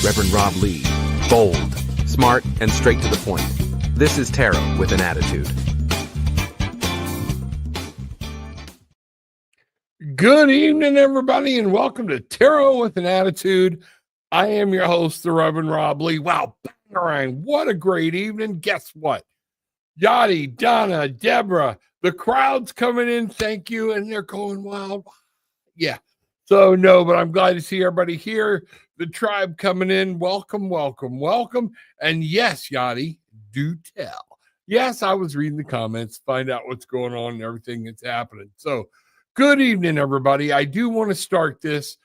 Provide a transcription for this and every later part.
Reverend Rob Lee. Bold, smart, and straight to the point. This is Tarot with an Attitude. Good evening, everybody, and welcome to Tarot with an Attitude. I am your host, the Reverend Rob Lee. Wow, bangarang, what a great evening. Guess what? Yachty, Donna, Deborah, the crowd's coming in, thank you, and they're going wild. Yeah, so no, but I'm glad to see everybody here. The tribe coming in. Welcome, welcome, welcome. And yes, Yachty, do tell. Yes, I was reading the comments, find out what's going on and everything that's happening. So good evening, everybody. I do want to start this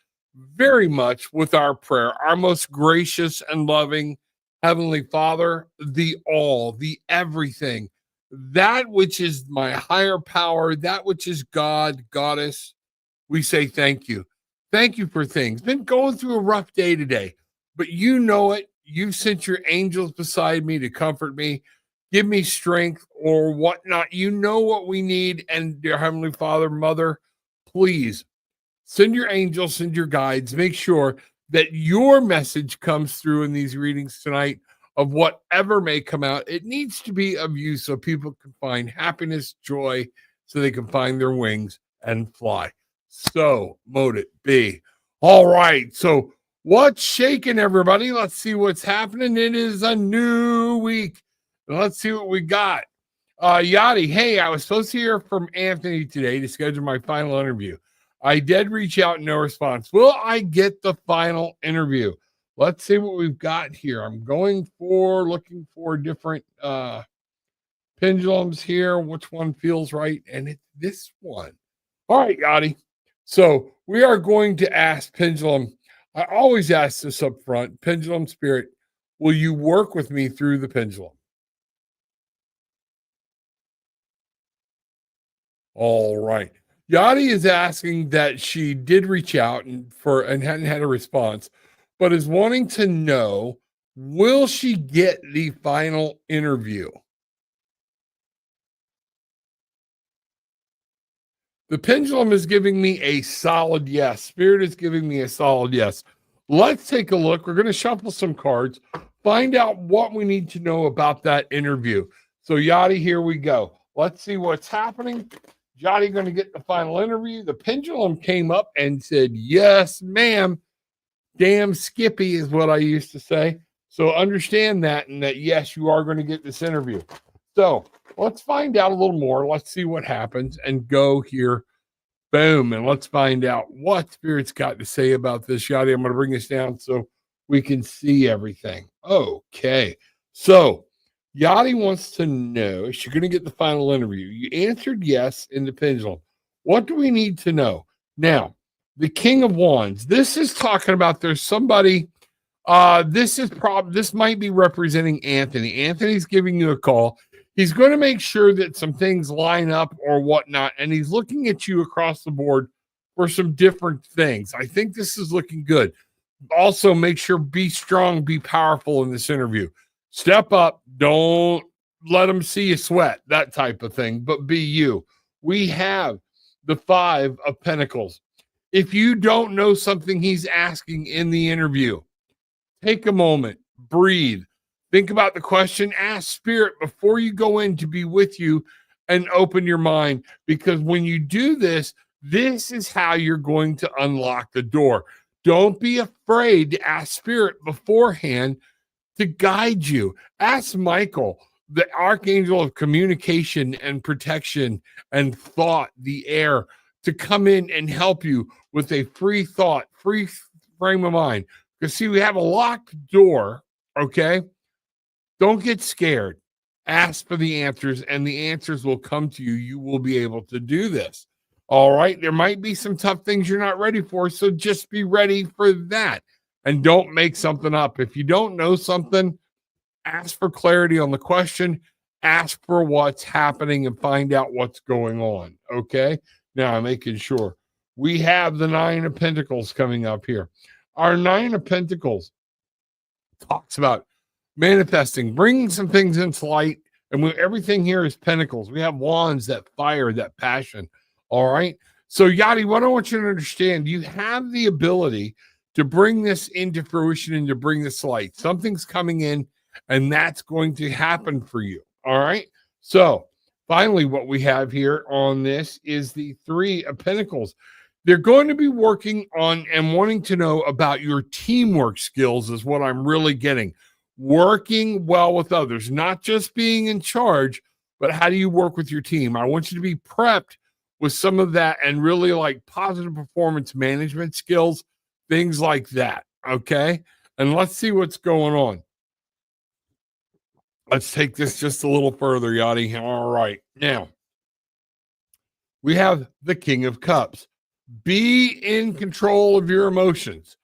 very much with our prayer. Our most gracious and loving Heavenly Father, the all, the everything, that which is my higher power, that which is God, Goddess, we say thank you. Thank you for things. Been going through a rough day today, but you know it. You've sent your angels beside me to comfort me, give me strength or whatnot. You know what we need. And dear Heavenly Father, Mother, please send your angels, send your guides. Make sure that your message comes through in these readings tonight of whatever may come out. It needs to be of you so people can find happiness, joy, so they can find their wings and fly. So mote it be. All right. So what's shaking, everybody? Let's see what's happening. It is a new week. Let's see what we got. Yachty, hey, I was supposed to hear from Anthony today to schedule my final interview. I did reach out, no response. Will I get the final interview? Let's see what we've got here. I'm looking for different pendulums here. Which one feels right? And it's this one. All right, Yachty. So we are going to ask Pendulum. I always ask this up front. Pendulum Spirit, will you work with me through the pendulum? All right. Yachty is asking that she did reach out and hadn't had a response, but is wanting to know, will she get the final interview? The pendulum is giving me a solid yes. Spirit is giving me a solid yes. Let's take a look. We're going to shuffle some cards, find out what we need to know about that interview. So Yachty, here we go. Let's see what's happening. Yachty going to get the final interview. The pendulum came up and said, yes, ma'am. Damn Skippy is what I used to say. So understand that, and that, yes, you are going to get this interview. So let's find out a little more. Let's see what happens and go here. Boom. And let's find out what Spirit's got to say about this. Yachty, I'm going to bring this down so we can see everything. Okay. So Yachty wants to know, is she going to get the final interview? You answered yes in the pendulum. What do we need to know? Now, the King of Wands. This is talking about there's somebody. This might be representing Anthony. Anthony's giving you a call. He's going to make sure that some things line up or whatnot, and he's looking at you across the board for some different things. I think this is looking good. Also, make sure be strong, be powerful in this interview. Step up. Don't let them see you sweat, that type of thing, but be you. We have the Five of Pentacles. If you don't know something he's asking in the interview, take a moment, breathe. Think about the question, ask Spirit before you go in to be with you and open your mind. Because when you do this, this is how you're going to unlock the door. Don't be afraid to ask Spirit beforehand to guide you. Ask Michael, the archangel of communication and protection and thought, the air, to come in and help you with a free thought, free frame of mind. Because see, we have a locked door, okay? Don't get scared. Ask for the answers, and the answers will come to you. You will be able to do this. All right? There might be some tough things you're not ready for, so just be ready for that. And don't make something up. If you don't know something, ask for clarity on the question. Ask for what's happening and find out what's going on, okay? Now, I'm making sure. We have the Nine of Pentacles coming up here. Our Nine of Pentacles talks about manifesting, bringing some things into light, and everything here is pentacles. We have wands, that fire, that passion. All right. So Yachty, what I want you to understand, you have the ability to bring this into fruition and to bring this to light. Something's coming in, and that's going to happen for you. All right. So finally, what we have here on this is the Three of Pentacles. They're going to be working on and wanting to know about your teamwork skills, is what I'm really getting. Working well with others, not just being in charge, but how do you work with your team? I want you to be prepped with some of that and really like positive performance management skills, things like that. Okay. And let's see what's going on. Let's take this just a little further, Yachty. All right. Now, we have the King of Cups. Be in control of your emotions.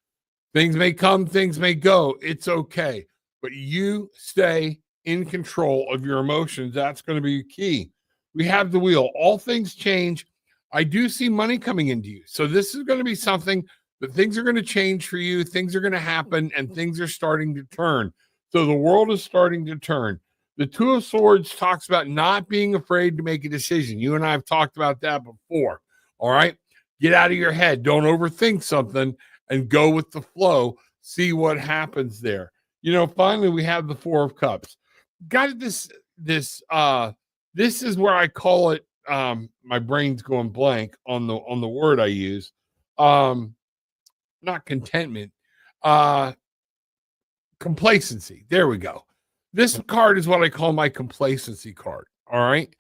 Things may come, things may go. It's okay. But you stay in control of your emotions. That's going to be key. We have the Wheel. All things change. I do see money coming into you. So this is going to be something that things are going to change for you. Things are going to happen and things are starting to turn. So the world is starting to turn. The Two of Swords talks about not being afraid to make a decision. You and I have talked about that before. All right. Get out of your head. Don't overthink something and go with the flow. See what happens there. You know, finally, we have the Four of Cups. Got this is where I call it, my brain's going blank on the word I use. Not contentment, complacency. There we go. This card is what I call my complacency card. All right.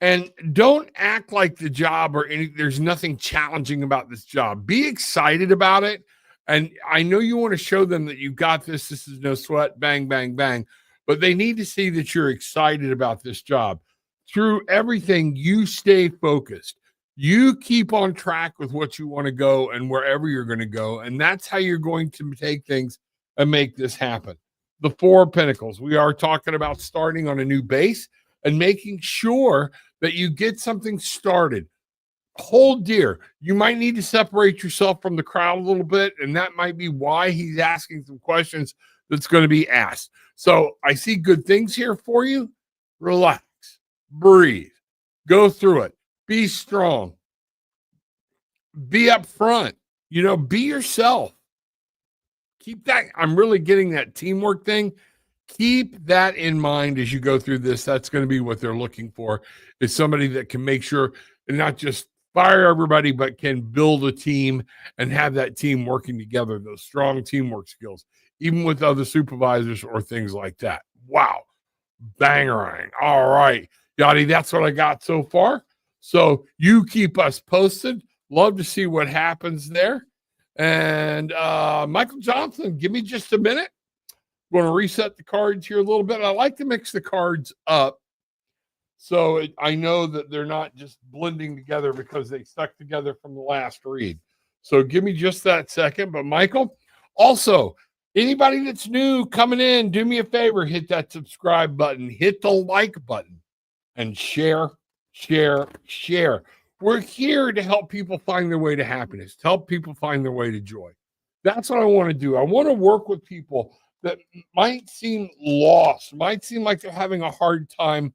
And don't act like the job there's nothing challenging about this job. Be excited about it. And I know you want to show them that you got this. This is no sweat, bang, bang, bang. But they need to see that you're excited about this job. Through everything, you stay focused. You keep on track with what you want to go and wherever you're going to go. And that's how you're going to take things and make this happen. The Four of Pentacles. We are talking about starting on a new base and making sure that you get something started. Hold dear. You might need to separate yourself from the crowd a little bit, and that might be why he's asking some questions that's going to be asked. So I see good things here for you. Relax, breathe, go through it, be strong, be upfront, be yourself. Keep that. I'm really getting that teamwork thing. Keep that in mind as you go through this. That's going to be what they're looking for, is somebody that can make sure and not just fire everybody, but can build a team and have that team working together, those strong teamwork skills, even with other supervisors or things like that. Wow. Bangerang. All right. Yachty, that's what I got so far. So you keep us posted. Love to see what happens there. And Michael Johnson, give me just a minute. Going to reset the cards here a little bit. I like to mix the cards up so I know that they're not just blending together because they stuck together from the last read. So give me just that second. But Michael, also, anybody that's new coming in, do me a favor, hit that subscribe button, hit the like button, and share. We're here to help people find their way to happiness, to help people find their way to joy. That's what I want to do. I want to work with people that might seem lost, might seem like they're having a hard time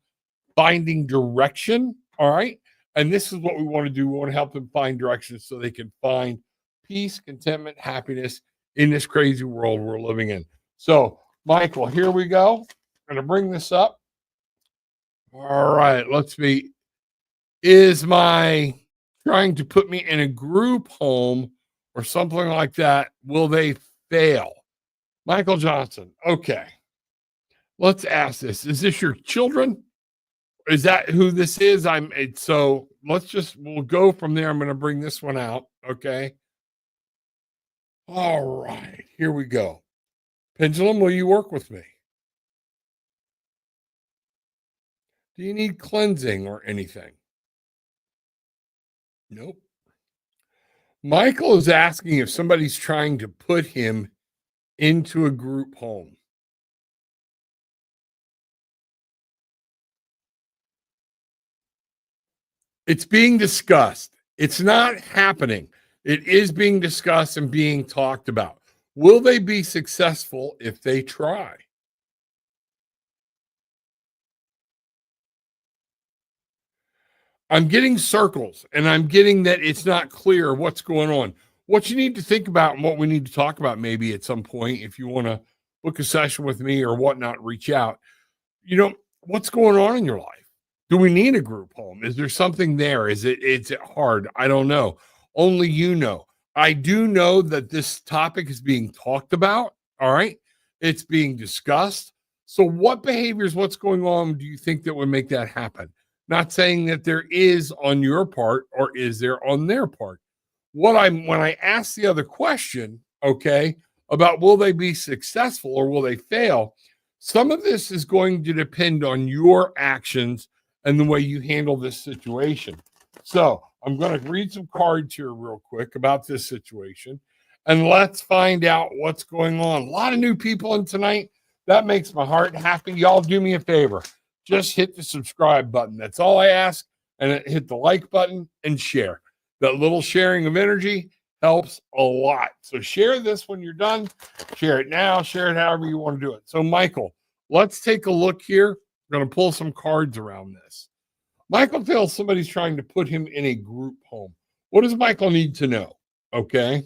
finding direction. All right. And this is what we want to do. We want to help them find direction so they can find peace, contentment, happiness in this crazy world we're living in. So, Michael, here we go. I'm going to bring this up. All right. Let's see. Is my trying to put me in a group home or something like that, will they fail? Michael Johnson. Okay. Let's ask this. Is this your children? Is that who this is? So we'll go from there. I'm going to bring this one out. Okay. All right. Here we go. Pendulum, will you work with me? Do you need cleansing or anything? Nope. Michael is asking if somebody's trying to put him into a group home. It's being discussed. It's not happening. It is being discussed and being talked about. Will they be successful if they try? I'm getting circles, and I'm getting that it's not clear what's going on. what you need to think about and what we need to talk about maybe at some point, if you want to book a session with me or whatnot, reach out. What's going on in your life? Do we need a group home? Is there something there? Is it hard? I don't know. Only you know. I do know that this topic is being talked about. All right. It's being discussed. So what behaviors, what's going on do you think that would make that happen? Not saying that there is on your part or is there on their part. When I ask the other question, okay, about will they be successful or will they fail? Some of this is going to depend on your actions and the way you handle this situation. So I'm going to read some cards here real quick about this situation, and let's find out what's going on. A lot of new people in tonight. That makes my heart happy. Y'all do me a favor. Just hit the subscribe button. That's all I ask. And hit the like button and share. That little sharing of energy helps a lot. So share this when you're done. Share it now. Share it however you want to do it. So Michael, let's take a look here. I'm going to pull some cards around this. Michael feels somebody's trying to put him in a group home. What does Michael need to know? Okay.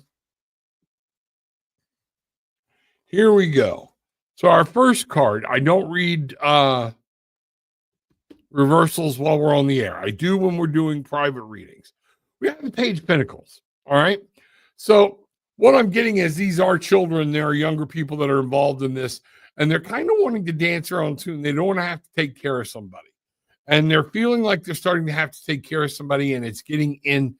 Here we go. So our first card, I don't read reversals while we're on the air. I do when we're doing private readings. We have the Page of Pentacles. All right. So what I'm getting is these are children. There are younger people that are involved in this, and they're kind of wanting to dance around tune. They don't want to have to take care of somebody. And they're feeling like they're starting to have to take care of somebody, and it's getting into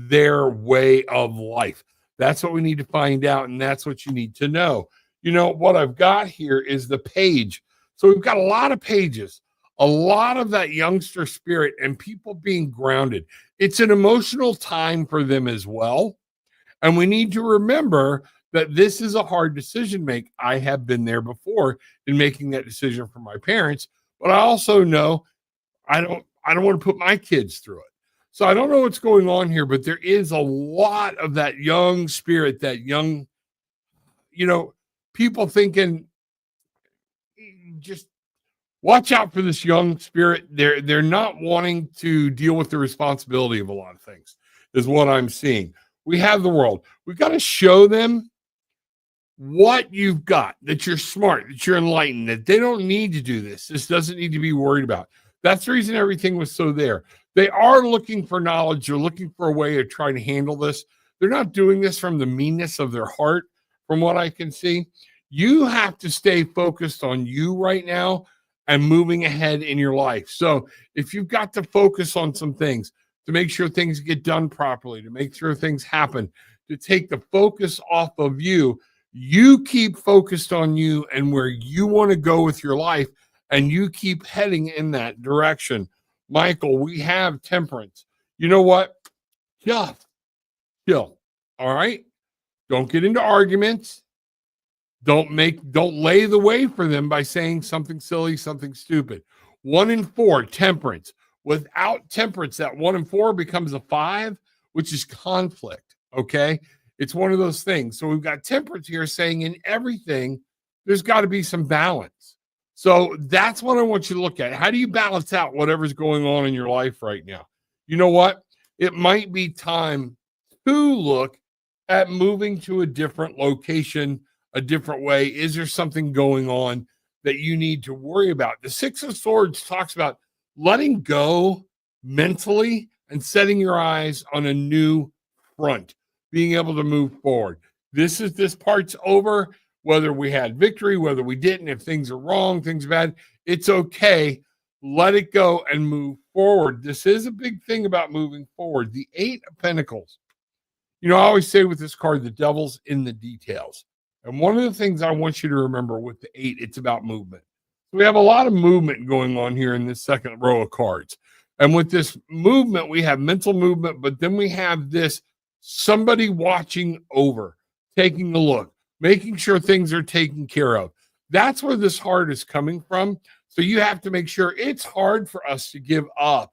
their way of life. That's what we need to find out, and that's what you need to know. What I've got here is the page. So we've got a lot of pages, a lot of that youngster spirit and people being grounded. It's an emotional time for them as well. And we need to remember that this is a hard decision to make. I have been there before in making that decision for my parents, but I also know I don't want to put my kids through it. So I don't know what's going on here, but there is a lot of that young spirit, that young, people thinking, just watch out for this young spirit. They're not wanting to deal with the responsibility of a lot of things, is what I'm seeing. We have the world. We've got to show them what you've got, that you're smart, that you're enlightened, that they don't need to do this. This doesn't need to be worried about. That's the reason everything was so there. They are looking for knowledge. They're looking for a way of trying to handle this. They're not doing this from the meanness of their heart, from what I can see. You have to stay focused on you right now and moving ahead in your life. So if you've got to focus on some things, to make sure things get done properly, to make sure things happen, to take the focus off of you, you keep focused on you and where you want to go with your life, and you keep heading in that direction. Michael, we have temperance. You know what? Just chill. All right. Don't get into arguments. Don't lay the way for them by saying something silly, something stupid. 1 and 4, temperance. Without temperance, that 1 and 4 becomes a 5, which is conflict. Okay. It's one of those things. So we've got temperance here saying in everything, there's got to be some balance. So that's what I want you to look at. How do you balance out whatever's going on in your life right now? You know what? It might be time to look at moving to a different location, a different way. Is there something going on that you need to worry about? The 6 of Swords talks about letting go mentally and setting your eyes on a new front, being able to move forward. This part's over. Whether we had victory, whether we didn't, if things are wrong, things are bad, it's okay. Let it go and move forward. This is a big thing about moving forward. The 8 of Pentacles. I always say with this card, the devil's in the details. And one of the things I want you to remember with the 8, it's about movement. So we have a lot of movement going on here in this second row of cards. And with this movement, we have mental movement, but then we have this somebody watching over, taking a look, making sure things are taken care of. That's where this heart is coming from. So you have to make sure. It's hard for us to give up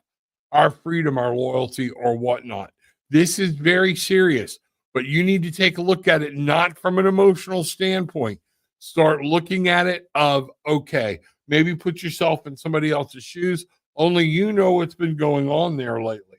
our freedom, our loyalty, or whatnot. This is very serious, but you need to take a look at it, not from an emotional standpoint. Start looking at it of, okay, maybe put yourself in somebody else's shoes. Only you know what's been going on there lately.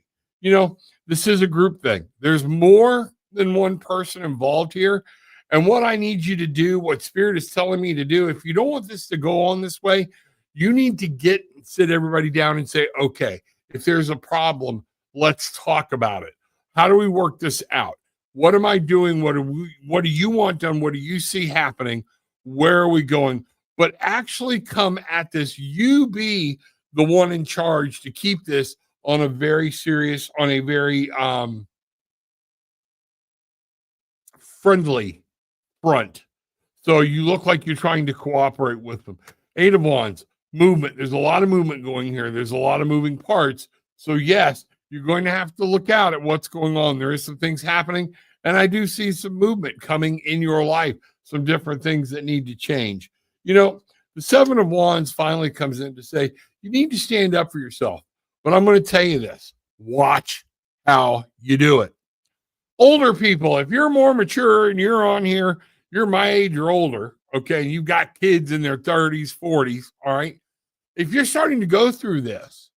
This is a group thing. There's more than one person involved here. And what I need you to do, what Spirit is telling me to do, if you don't want this to go on this way, you need to sit everybody down and say, okay, if there's a problem, let's talk about it. How do we work this out? What am I doing? What do you want done? What do you see happening? Where are we going? But actually come at this. You be the one in charge to keep this on a very serious, on a very friendly front. So you look like you're trying to cooperate with them. Eight of Wands, movement. There's a lot of movement going here. There's a lot of moving parts. So yes, you're going to have to look out at what's going on. There is some things happening, and I do see some movement coming in your life, some different things that need to change. You know, the Seven of Wands finally comes in to say, you need to stand up for yourself. But I'm going to tell you this, watch how you do it. Older people, if you're more mature and you're on here, you're my age or older, okay, you've got kids in their 30s, 40s, all right? If you're starting to go through this,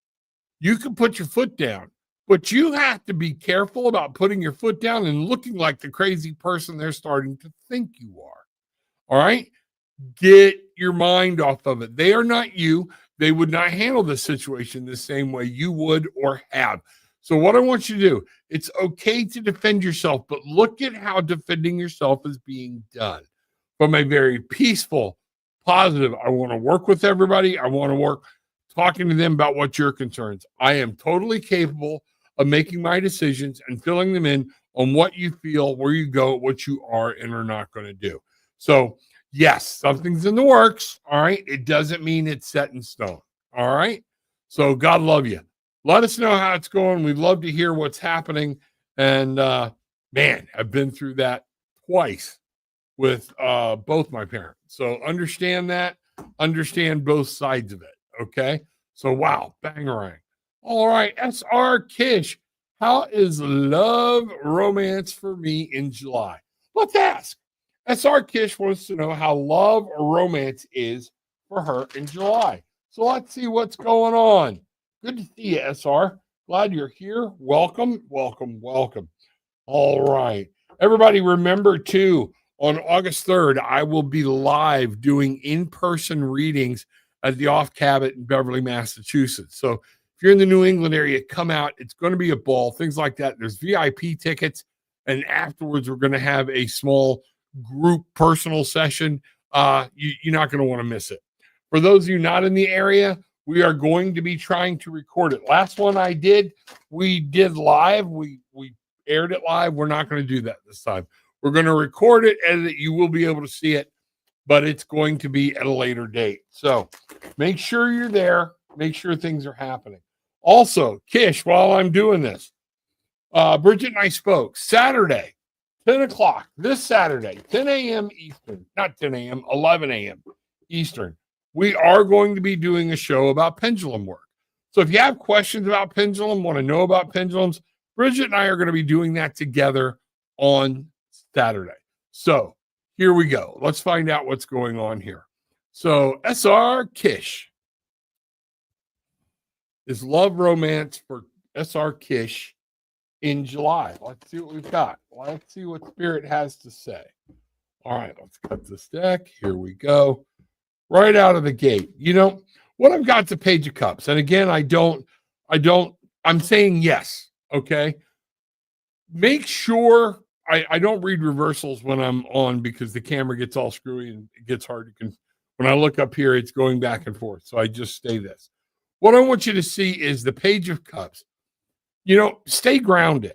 you can put your foot down, but you have to be careful about putting your foot down and looking like the crazy person they're starting to think you are, all right? Get your mind off of it. They are not you. They would not handle the situation the same way you would or have. So what I want you to do, it's okay to defend yourself, but look at how defending yourself is being done from a very peaceful, positive. I want to work with everybody. I want to work talking to them about what your concerns. I am totally capable of making my decisions and filling them in on what you feel, where you go, what you are and are not going to do. So yes, something's in the works. All right. It doesn't mean it's set in stone. All right. So God love you. Let us know how it's going. We'd love to hear what's happening. And man, I've been through that twice with both my parents. So understand that, understand both sides of it. Okay. So wow, bangarang. All right. SR Kish, how is love romance for me in July? Let's ask. SR Kish wants to know how love or romance is for her in July. So let's see what's going on. Good to see you, SR. Glad you're here. Welcome, welcome, welcome. All right. Everybody remember, too, on August 3rd, I will be live doing in-person readings at the Off Cabot in Beverly, Massachusetts. So if you're in the New England area, come out. It's going to be a ball, things like that. There's VIP tickets. And afterwards, we're going to have a small group personal session. You're not going to want to miss it. For those of you not in the area, we are going to be trying to record it. Last one I did, we did live. We aired it live. We're not going to do that this time. We're going to record it, edit it. You will be able to see it, but it's going to be at a later date. So make sure you're there. Make sure things are happening. Also, Kish, while I'm doing this, Bridget and I spoke Saturday, 10 o'clock, this Saturday, 10 a.m. Eastern, not 10 a.m., 11 a.m. Eastern. We are going to be doing a show about pendulum work. So if you have questions about pendulum, want to know about pendulums, Bridget and I are going to be doing that together on Saturday. So here we go. Let's find out what's going on here. So SR Kish. Is love romance for SR Kish in July? Let's see what we've got. Let's see what Spirit has to say. All right, let's cut this deck. Here we go. Right out of the gate. You know, what I've got the Page of Cups. And again, I'm saying yes. Okay. Make sure I don't read reversals when I'm on because the camera gets all screwy and it gets hard to when I look up here, it's going back and forth. So I just stay this. What I want you to see is the Page of Cups. You know, stay grounded.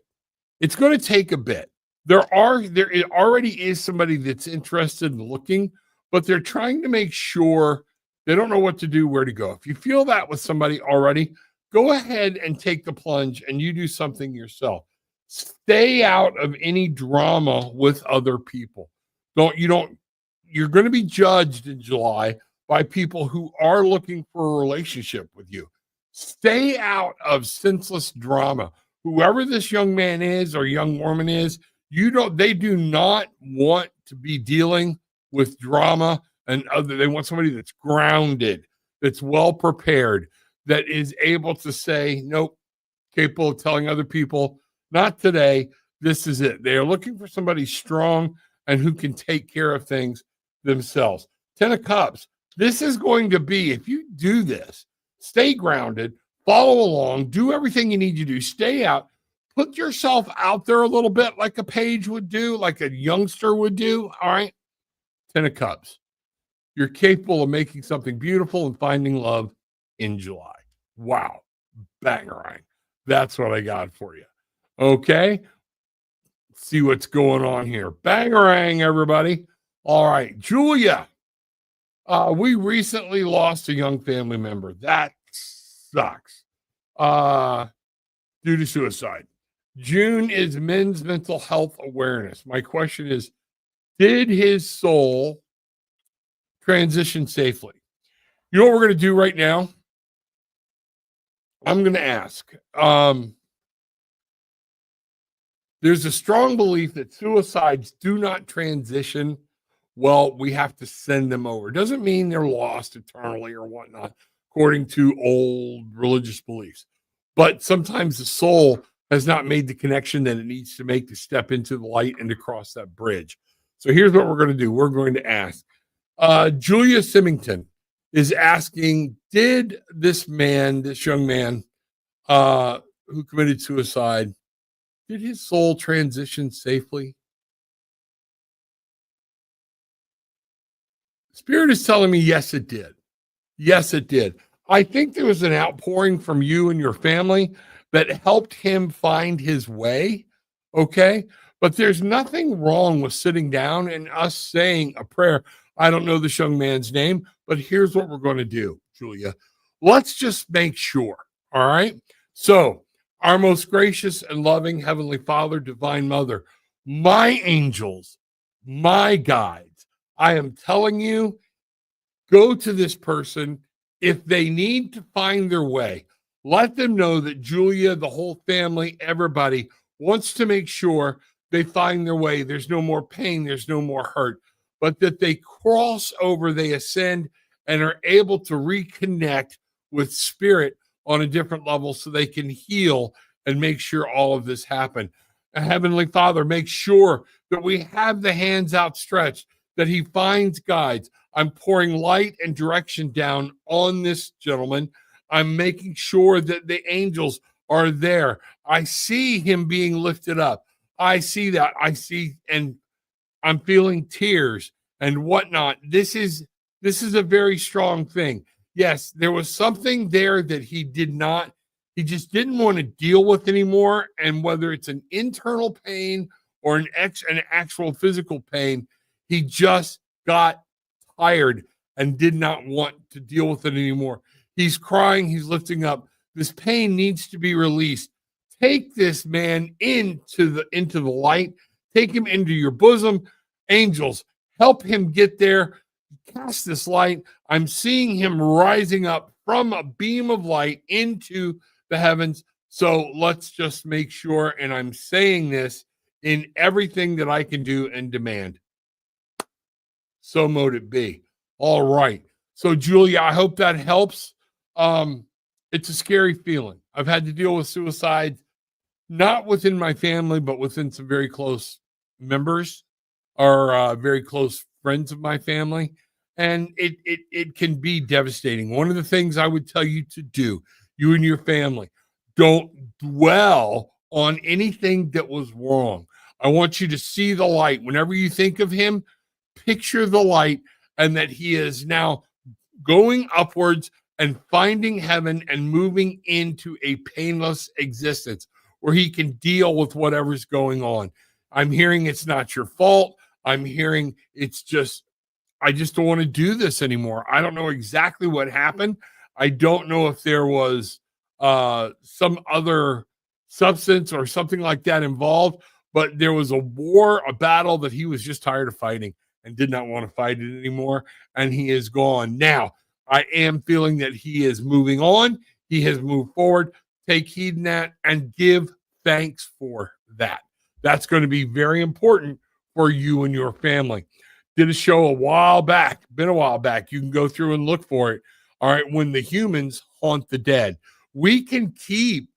It's going to take a bit. There already is somebody that's interested in looking, but they're trying to make sure they don't know what to do, where to go. If you feel that with somebody already, go ahead and take the plunge and you do something yourself. Stay out of any drama with other people. You're going to be judged in July by people who are looking for a relationship with you. Stay out of senseless drama. Whoever this young man is or young woman is, they do not want to be dealing with drama and they want somebody that's grounded, that's well prepared, that is able to say, nope, capable of telling other people, not today. this is it. They are looking for somebody strong and who can take care of things themselves. 10 of Cups. This is going to be, if you do this, stay grounded, follow along, do everything you need to do, stay out, put yourself out there a little bit like a page would do, like a youngster would do. All right. 10 of Cups. You're capable of making something beautiful and finding love in July. Wow. Bangarang. That's what I got for you. Okay. Let's see what's going on here. Bangarang, everybody. All right. Julia. We recently lost a young family member. That sucks. Due to suicide. June is Men's Mental Health Awareness. My question is, did his soul transition safely? You know what we're going to do right now? I'm going to ask. There's a strong belief that suicides do not transition. Well, we have to send them over. Doesn't mean they're lost eternally or whatnot, according to old religious beliefs. But sometimes the soul has not made the connection that it needs to make to step into the light and to cross that bridge. So here's what we're going to do. We're going to ask. Julia Symington is asking, did this young man who committed suicide, did his soul transition safely? Spirit is telling me, yes, it did. Yes, it did. I think there was an outpouring from you and your family that helped him find his way. Okay. But there's nothing wrong with sitting down and us saying a prayer. I don't know this young man's name, but here's what we're going to do, Julia. Let's just make sure. All right. So, our most gracious and loving Heavenly Father, Divine Mother, my angels, my guides, I am telling you, go to this person. If they need to find their way, let them know that Julia, the whole family, everybody wants to make sure they find their way. There's no more pain. There's no more hurt, but that they cross over, they ascend and are able to reconnect with spirit on a different level so they can heal and make sure all of this happen. Heavenly Father, make sure that we have the hands outstretched, that he finds guides. I'm pouring light and direction down on this gentleman. I'm making sure that the angels are there. I see him being lifted up. I see that. I see, and I'm feeling tears and whatnot. This is a very strong thing. Yes, there was something there that he just didn't want to deal with anymore. And whether it's an internal pain or an actual physical pain, he just got tired and did not want to deal with it anymore. He's crying, he's lifting up. This pain needs to be released. Take this man into the light. Take him into your bosom. Angels, help him get there. Cast this light. I'm seeing him rising up from a beam of light into the heavens. So let's just make sure, and I'm saying this in everything that I can do and demand. So mote it be. All right. So, Julia, I hope that helps. It's a scary feeling. I've had to deal with suicide, not within my family, but within some very close members or very close friends of my family. And it can be devastating. One of the things I would tell you to do, you and your family, don't dwell on anything that was wrong. I want you to see the light. Whenever you think of him, picture the light and that he is now going upwards and finding heaven and moving into a painless existence where he can deal with whatever's going on. I'm hearing it's not your fault. I'm hearing it's just, I just don't want to do this anymore. I don't know exactly what happened. I don't know if there was some other substance or something like that involved, but there was a war, a battle that he was just tired of fighting and did not want to fight it anymore. And he is gone. Now, I am feeling that he is moving on. He has moved forward. Take heed in that and give thanks for that. That's going to be very important for you and your family. Did a show a while back, been a while back. You can go through and look for it. All right. When the humans haunt the dead, we can keep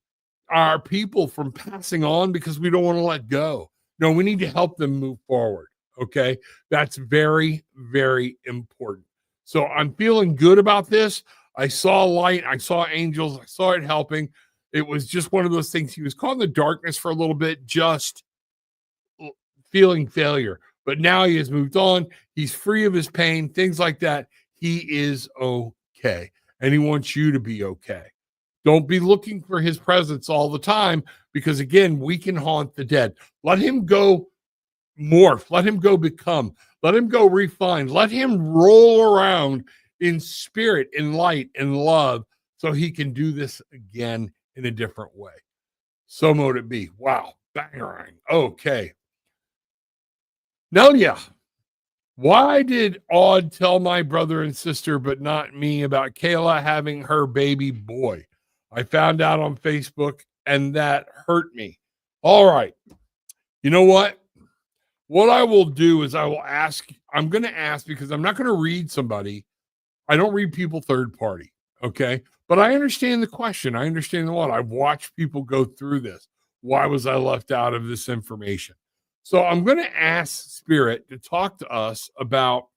our people from passing on because we don't want to let go. No, we need to help them move forward. Okay. That's very, very important. So I'm feeling good about this. I saw light. I saw angels. I saw it helping. It was just one of those things. He was caught in the darkness for a little bit, just feeling failure. But now he has moved on. He's free of his pain, things like that. He is okay. And he wants you to be okay. Don't be looking for his presence all the time because, again, we can haunt the dead. Let him go morph. Let him go become. Let him go refine. Let him roll around in spirit, in light, in love, so he can do this again in a different way. So mote it be. Wow. Bang. Okay. Nelia, why did Odd tell my brother and sister, but not me, about Kayla having her baby boy? I found out on Facebook and that hurt me. All right. You know what? What I will do is I'm going to ask because I'm not going to read somebody. I don't read people third party. Okay. But I understand the question. I understand the what. I've watched people go through this. Why was I left out of this information? So I'm going to ask Spirit to talk to us about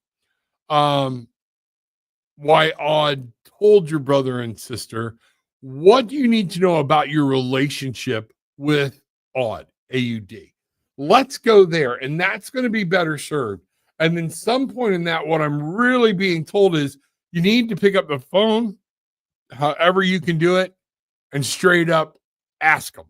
why Odd told your brother and sister. What do you need to know about your relationship with Odd, A-U-D? Let's go there, and that's going to be better served. And then some point in that, what I'm really being told is you need to pick up the phone, however you can do it, and straight up ask them.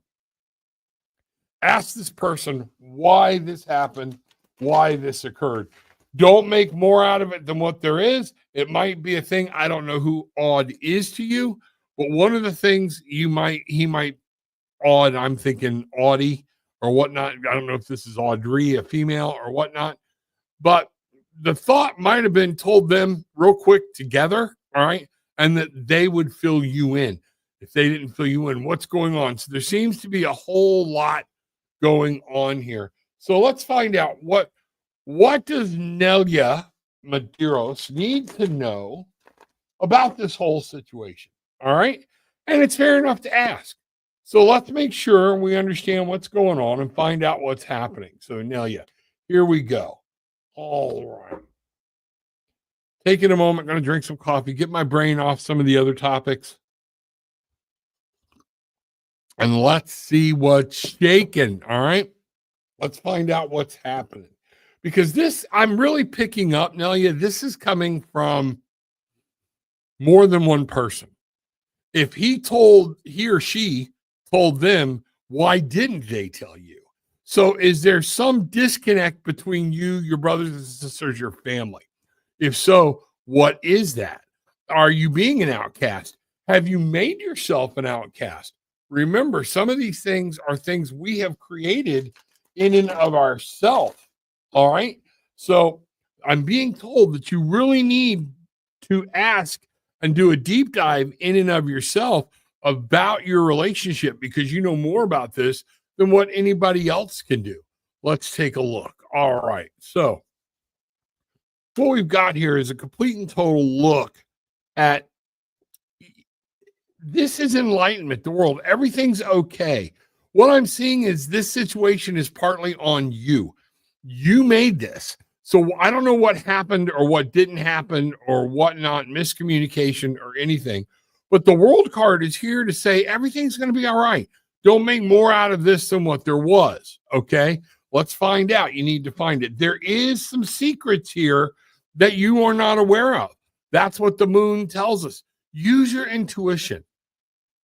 Ask this person why this happened, why this occurred. Don't make more out of it than what there is. It might be a thing. I don't know who Odd is to you, but one of the things he might Odd, I'm thinking Audie or whatnot. I don't know if this is Audrey, a female or whatnot, but the thought might have been told them real quick together. All right. And that they would fill you in. If they didn't fill you in, what's going on? So there seems to be a whole lot going on here. So let's find out what does Nelia Medeiros need to know about this whole situation. All right. And it's fair enough to ask. So let's make sure we understand what's going on and find out what's happening. So Nelia, here we go. All right. Taking a moment, going to drink some coffee, get my brain off some of the other topics. And let's see what's shaking. All right. Let's find out what's happening. Because this, I'm really picking up, Nelia, this is coming from more than one person. If he or she told them, why didn't they tell you? So is there some disconnect between you, your brothers and sisters, your family? If so, what is that? Are you being an outcast? Have you made yourself an outcast? Remember, some of these things are things we have created in and of ourselves. All right. So I'm being told that you really need to ask and do a deep dive in and of yourself about your relationship because you know more about this than what anybody else can do. Let's take a look. All right. So what we've got here is a complete and total look at this is enlightenment, the world. Everything's okay. What I'm seeing is this situation is partly on you. You made this. So I don't know what happened or what didn't happen or whatnot, miscommunication or anything. But the world card is here to say everything's going to be all right. Don't make more out of this than what there was. Okay. Let's find out. You need to find it. There is some secrets here that you are not aware of. That's what the moon tells us. Use your intuition.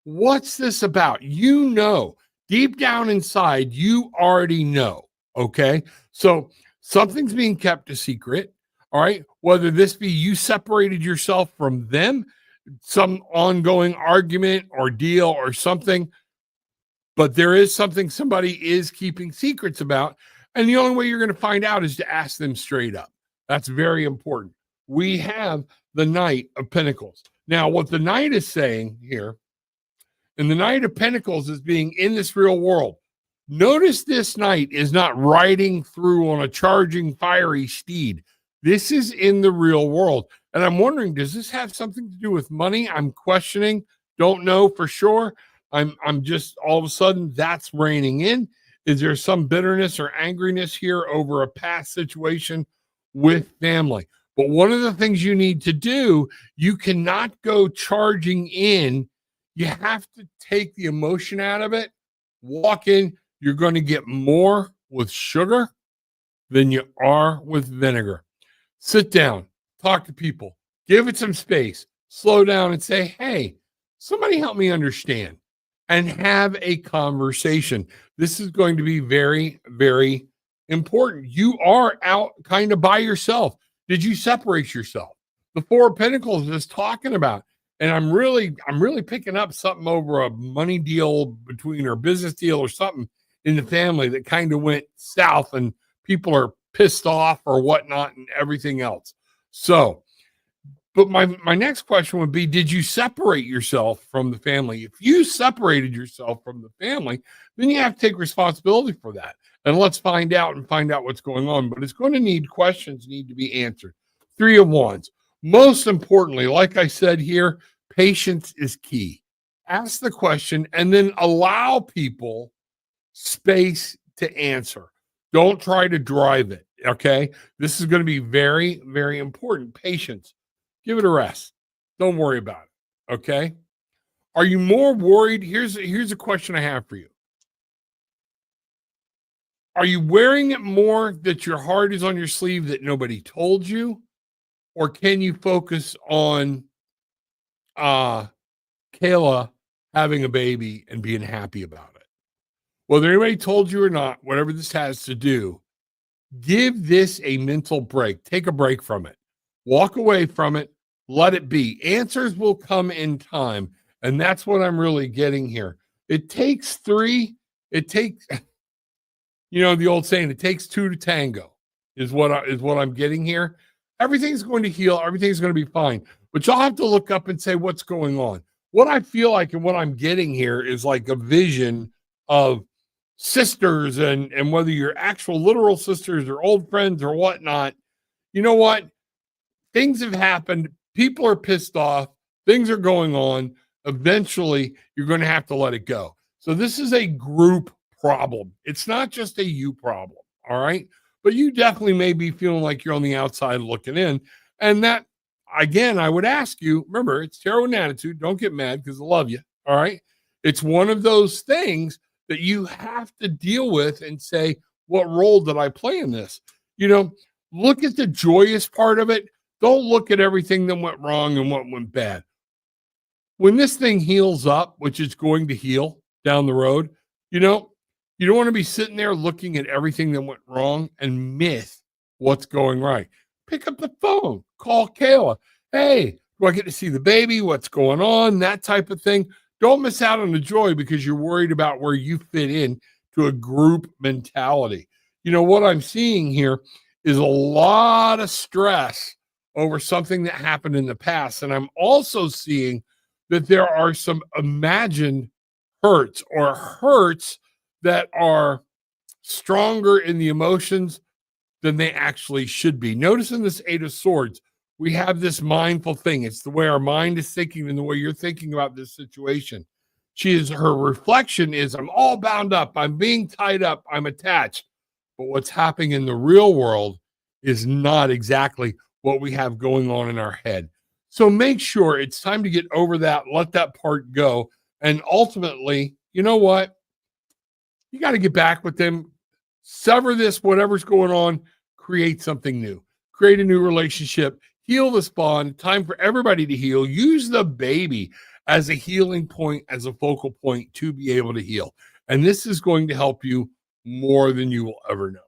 What's this about? You know, deep down inside, you already know. Okay. So something's being kept a secret. All right. Whether this be you separated yourself from them, some ongoing argument or deal or something, but there is something somebody is keeping secrets about. And the only way you're going to find out is to ask them straight up. That's very important. We have the Knight of Pentacles. Now, what the Knight is saying here, and the Knight of Pentacles is being in this real world. Notice this Knight is not riding through on a charging fiery steed. This is in the real world. And I'm wondering, does this have something to do with money? I'm questioning, don't know for sure, I'm just all of a sudden that's reigning in. Is there some bitterness or angriness here over a past situation with family? But one of the things you need to do, you cannot go charging in. You have to take the emotion out of it, walk in. You're going to get more with sugar than you are with vinegar. Sit down, talk to people, give it some space, slow down and say, hey, somebody help me understand, and have a conversation. This is going to be very, very important. You are out kind of by yourself. Did you separate yourself? The Four of Pentacles is talking about, and I'm really picking up something over a money deal between or business deal or something in the family that kind of went south, and people are pissed off or whatnot and everything else. So, but my next question would be, did you separate yourself from the family? If you separated yourself from the family, then you have to take responsibility for that. And let's find out what's going on. But it's going to need questions need to be answered. Three of Wands. Most importantly, like I said here, patience is key. Ask the question and then allow people space to answer. Don't try to drive it. Okay. This is going to be very, very important. Patience. Give it a rest. Don't worry about it. Okay. Are you more worried? Here's a question I have for you. Are you wearing it more that your heart is on your sleeve that nobody told you? Or can you focus on Kayla having a baby and being happy about it? Whether anybody told you or not, whatever this has to do, give this a mental break. Take a break from it. Walk away from it. Let it be. Answers will come in time. And that's what I'm really getting here. It takes three. It takes, the old saying, it takes two to tango is what I'm getting here. Everything's going to heal. Everything's going to be fine. But you'll have to look up and say, what's going on? What I feel like and what I'm getting here is like a vision of sisters, and whether you're actual literal sisters or old friends or whatnot. You know what? Things have happened. People are pissed off. Things are going on. Eventually, you're going to have to let it go. So this is a group problem. It's not just a you problem. All right. But you definitely may be feeling like you're on the outside looking in. And that, again, I would ask you, remember, it's tarot and attitude. Don't get mad because I love you. All right. It's one of those things that you have to deal with and say, what role did I play in this? Look at the joyous part of it. Don't look at everything that went wrong and what went bad. When this thing heals up, which is going to heal down the road, you don't want to be sitting there looking at everything that went wrong and miss what's going right. Pick up the phone, call Kayla. Hey, do I get to see the baby? What's going on? That type of thing. Don't miss out on the joy because you're worried about where you fit in to a group mentality. What I'm seeing here is a lot of stress over something that happened in the past. And I'm also seeing that there are some imagined hurts or hurts that are stronger in the emotions than they actually should be. Notice in this Eight of Swords, we have this mindful thing. It's the way our mind is thinking and the way you're thinking about this situation. Her reflection is, I'm all bound up. I'm being tied up. I'm attached. But what's happening in the real world is not exactly what we have going on in our head. So make sure it's time to get over that, let that part go. And ultimately, you know what? You got to get back with them, sever this, whatever's going on, create something new, create a new relationship, heal this bond. Time for everybody to heal. Use the baby as a healing point, as a focal point to be able to heal. And this is going to help you more than you will ever know.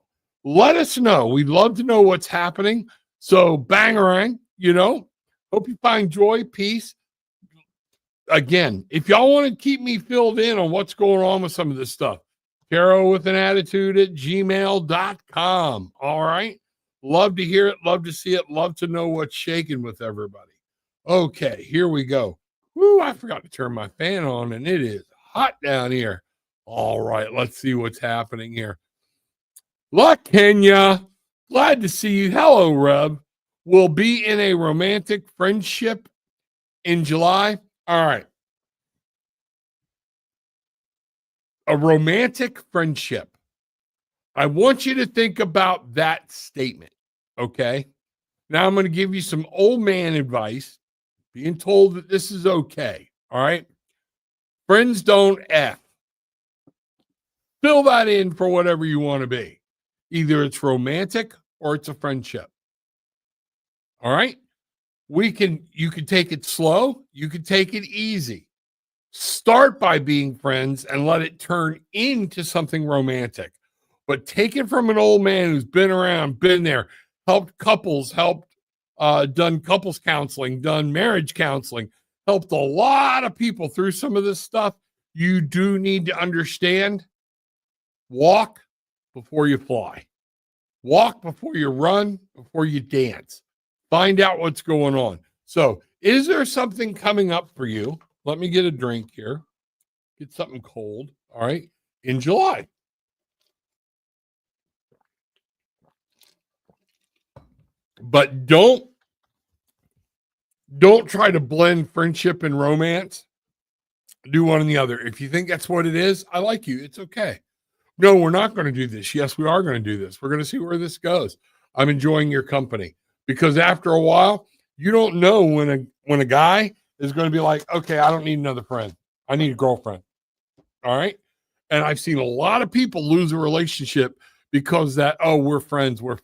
Let us know. We'd love to know what's happening. So bangarang, hope you find joy, peace. Again, if y'all want to keep me filled in on what's going on with some of this stuff, tarotwithanattitude@gmail.com. All right. Love to hear it. Love to see it. Love to know what's shaking with everybody. Okay, here we go. Woo, I forgot to turn my fan on and it is hot down here. All right, let's see what's happening here. La Kenya, glad to see you. Hello, Rev. Will be in a romantic friendship in July. All right. a romantic friendship. I want you to think about that statement. Okay. Now I'm going to give you some old man advice, being told that this is okay. All right. Friends don't F. Fill that in for whatever you want to be. Either it's romantic or it's a friendship. All right. You can take it slow. You can take it easy. Start by being friends and let it turn into something romantic. But take it from an old man who's been around, been there, helped couples, done couples counseling, done marriage counseling, helped a lot of people through some of this stuff. You do need to understand, walk before you fly. Walk before you run, before you dance. Find out what's going on. So, is there something coming up for you? Let me get a drink here. Get something cold. All right. In July. But don't try to blend friendship and romance. Do one and the other. If you think that's what it is, I like you. It's okay. No, we're not going to do this. Yes, we are going to do this. We're going to see where this goes. I'm enjoying your company, because after a while, you don't know when a guy is going to be like, okay, I don't need another friend. I need a girlfriend. All right. And I've seen a lot of people lose a relationship because we're friends. Well,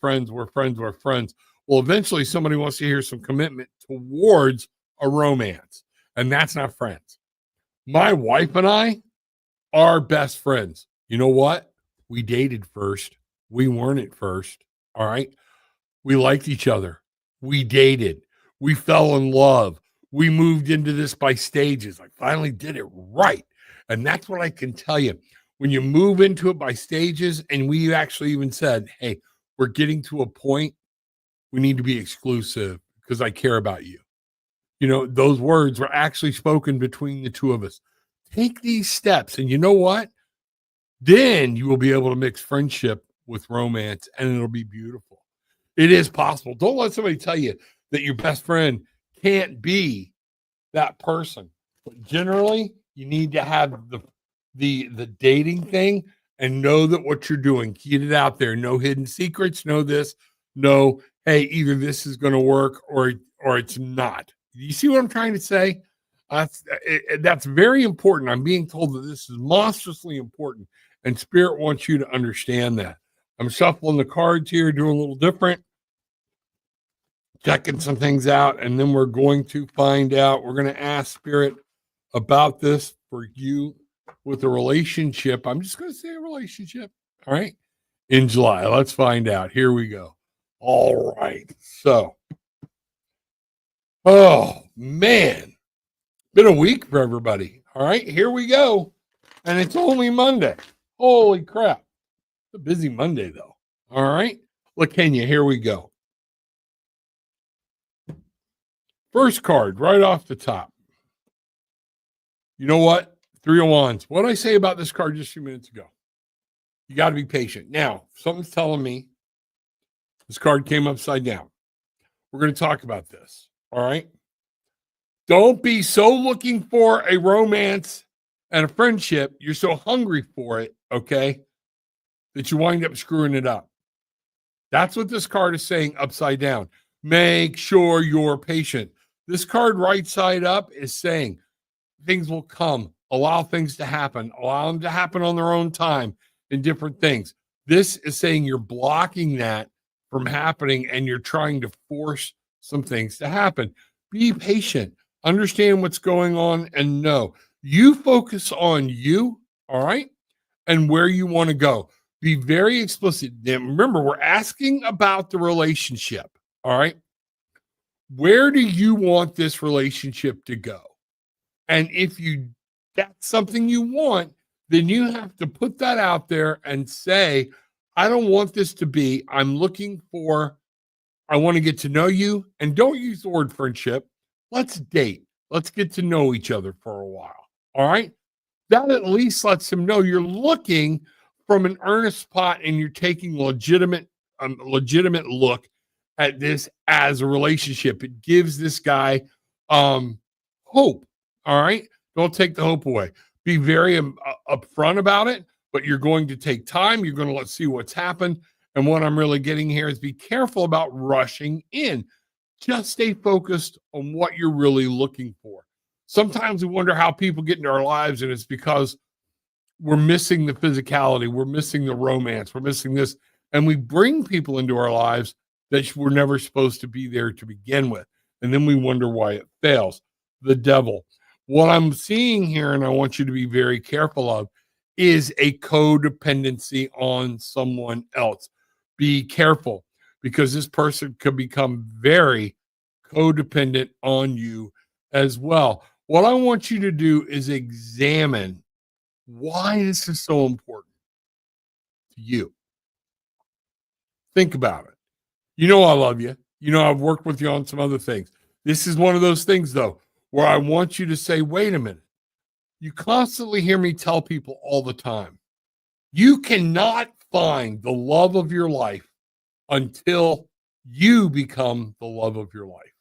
eventually somebody wants to hear some commitment towards a romance, and that's not friends. My wife and I are best friends. You know what? We dated first. We weren't at first. All right. We liked each other. We dated. We fell in love. We moved into this by stages. I finally did it right. And that's what I can tell you. When you move into it by stages, and we actually even said, hey, we're getting to a point, we need to be exclusive because I care about you. You know, those words were actually spoken between the two of us. Take these steps, and you know what? Then you will be able to mix friendship with romance, and it'll be beautiful. It is possible. Don't let somebody tell you that your best friend can't be that person. But generally, you need to have the dating thing and know that what you're doing. Get it out there. No hidden secrets. Know this. No, hey, either this is going to work or it's not. You see what I'm trying to say? That's very important. I'm being told that this is monstrously important, and Spirit wants you to understand that. I'm shuffling the cards here, doing a little different, checking some things out, and then we're going to find out. We're going to ask Spirit about this for you with a relationship. I'm just going to say a relationship. All right. In July. Let's find out. Here we go. All right. So, oh man, been a week for everybody. All right. Here we go. And it's only Monday. Holy crap. It's a busy Monday, though. All right. Look, Kenya, here we go. First card right off the top. You know what? 3 of Wands. What did I say about this card just a few minutes ago? You got to be patient. Now, something's telling me this card came upside down. We're going to talk about this. All right. Don't be so looking for a romance and a friendship. You're so hungry for it. Okay. That you wind up screwing it up. That's what this card is saying upside down. Make sure you're patient. This card right side up is saying things will come. Allow things to happen. Allow them to happen on their own time and different things. This is saying you're blocking that from happening, and you're trying to force some things to happen. Be patient. Understand what's going on, and know. You focus on you, all right, and where you want to go. Be very explicit. Remember, we're asking about the relationship, all right? Where do you want this relationship to go? And if that's something you want, then you have to put that out there and say, I don't want this to be, I want to get to know you. And don't use the word friendship. Let's date. Let's get to know each other for a while. All right. That at least lets him know you're looking from an earnest spot, and you're taking legitimate look at this as a relationship. It gives this guy hope. All right. Don't take the hope away. Be very upfront about it, but you're going to take time. You're going to let's see what's happened. And what I'm really getting here is be careful about rushing in. Just stay focused on what you're really looking for. Sometimes we wonder how people get into our lives, and it's because we're missing the physicality, we're missing the romance, we're missing this. And we bring people into our lives that were never supposed to be there to begin with. And then we wonder why it fails. The devil. What I'm seeing here, and I want you to be very careful of, is a codependency on someone else. Be careful, because this person could become very codependent on you as well. What I want you to do is examine why this is so important to you. Think about it. You know I love you. You know I've worked with you on some other things. This is one of those things, though, where I want you to say, wait a minute. You constantly hear me tell people all the time, you cannot find the love of your life until you become the love of your life.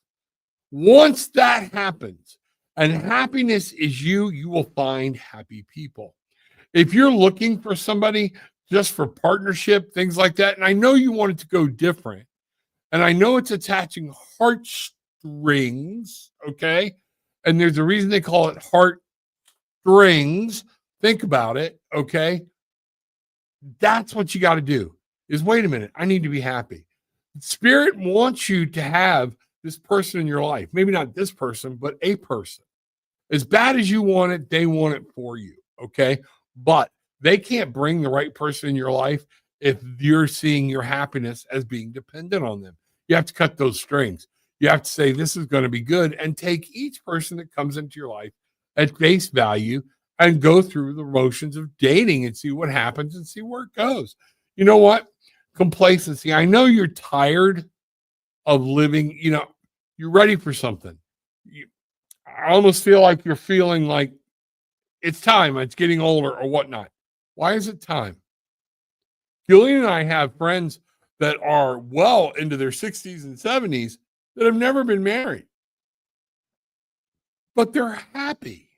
Once that happens, and happiness is you, you will find happy people. If you're looking for somebody just for partnership, things like that, and I know you want it to go different, and I know it's attaching heartstrings, okay? And there's a reason they call it heartstrings. Think about it, okay? That's what you got to do is, wait a minute, I need to be happy. Spirit wants you to have this person in your life. Maybe not this person, but a person. As bad as you want it, they want it for you, okay? But they can't bring the right person in your life if you're seeing your happiness as being dependent on them. You have to cut those strings. You have to say, this is going to be good, and take each person that comes into your life at face value and go through the motions of dating and see what happens and see where it goes. You know what? Complacency. I know you're tired of living, you're ready for something. I almost feel like you're feeling like it's time, it's getting older or whatnot. Why is it time? Julian and I have friends that are well into their 60s and 70s that have never been married, but they're happy.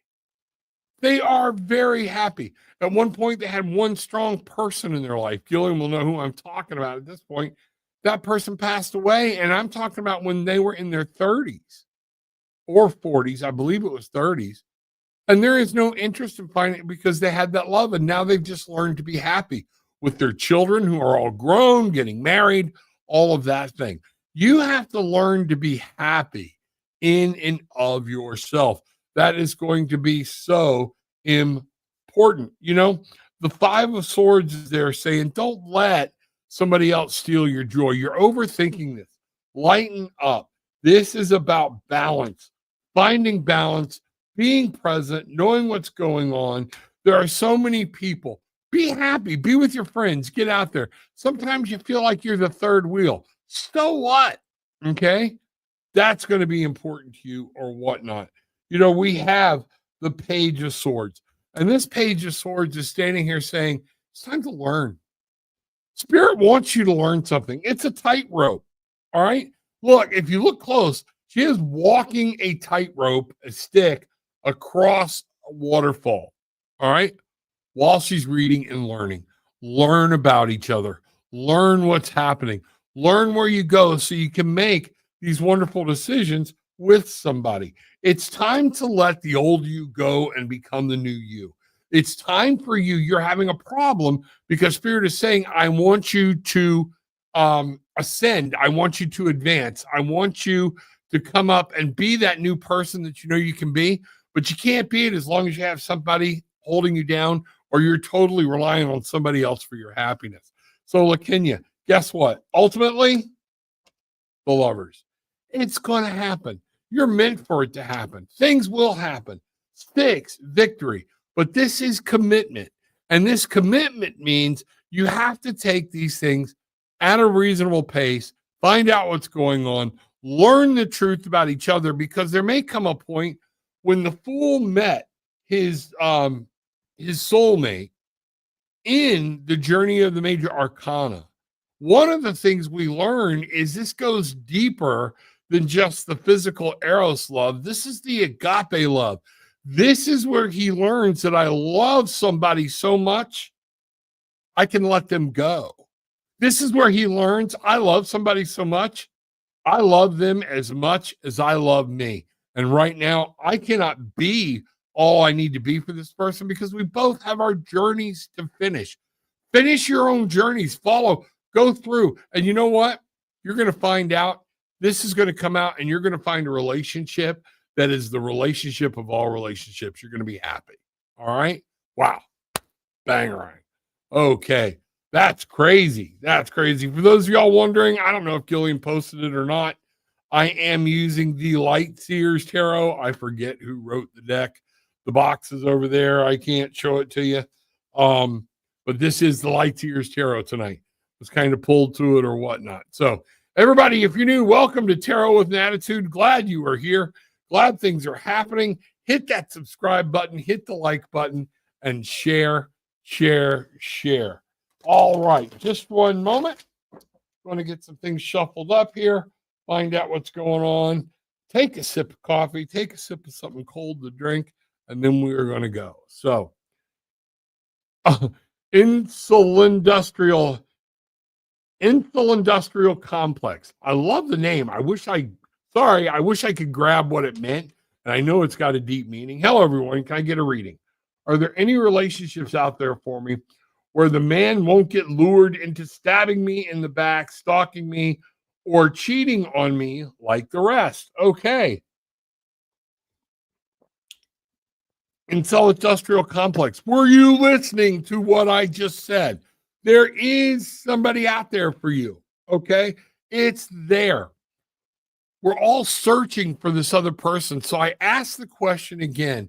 They are very happy. At one point, they had one strong person in their life. Gillian will know who I'm talking about at this point. That person passed away, and I'm talking about when they were in their 30s or 40s. I believe it was 30s. And there is no interest in finding it because they had that love, and now they've just learned to be happy with their children who are all grown, getting married, all of that thing. You have to learn to be happy in and of yourself. That is going to be so important. The Five of Swords is there saying, don't let somebody else steal your joy. You're overthinking this. Lighten up. This is about balance, finding balance, being present, knowing what's going on. There are so many people. Be happy. Be with your friends. Get out there. Sometimes you feel like you're the third wheel. So what? Okay? That's going to be important to you or whatnot. We have the Page of Swords. And this Page of Swords is standing here saying, it's time to learn. Spirit wants you to learn something. It's a tightrope. All right? Look, if you look close, she is walking a tightrope, a stick, across a waterfall. All right? While she's reading and learning. Learn about each other. Learn what's happening. Learn where you go so you can make these wonderful decisions with somebody. It's time to let the old you go and become the new you. It's time for you. You're having a problem because Spirit is saying, I want you to ascend. I want you to advance. I want you to come up and be that new person that you know you can be, but you can't be it as long as you have somebody holding you down or you're totally relying on somebody else for your happiness. So, Lakenya, guess what? Ultimately, the Lovers. It's going to happen. You're meant for it to happen. Things will happen. Stakes, victory. But this is commitment. And this commitment means you have to take these things at a reasonable pace, find out what's going on, learn the truth about each other, because there may come a point when the fool met his soulmate in the journey of the major arcana. One of the things we learn is this goes deeper than just the physical eros love. This is the agape love. This is where he learns that I love somebody so much, I can let them go. This is where he learns I love somebody so much, I love them as much as I love me. And right now, I cannot be all I need to be for this person because we both have our journeys to finish. Finish your own journeys, follow, go through. And you know what? You're going to find out. This is going to come out and you're going to find a relationship that is the relationship of all relationships. You're going to be happy. All right. Wow. Bang right. Okay. That's crazy. That's crazy. For those of y'all wondering, I don't know if Gillian posted it or not. I am using the Light Seers Tarot. I forget who wrote the deck. The box is over there. I can't show it to you. But this is the Light Seers Tarot tonight. Was kind of pulled to it or whatnot. So everybody, if you're new, welcome to Tarot with an Attitude. Glad you are here. Glad things are happening. Hit that subscribe button, hit the like button, and share. All right, just one moment. Going to get some things shuffled up here, find out what's going on. Take a sip of coffee, take a sip of something cold to drink, and then we are going to go. So, insulindustrial complex. I love the name. I wish I could grab what it meant. And I know it's got a deep meaning. Hello, everyone. Can I get a reading? Are there any relationships out there for me where the man won't get lured into stabbing me in the back, stalking me, or cheating on me like the rest? Okay. Industrial complex. Were you listening to what I just said? There is somebody out there for you. Okay. It's there. We're all searching for this other person. So I ask the question again.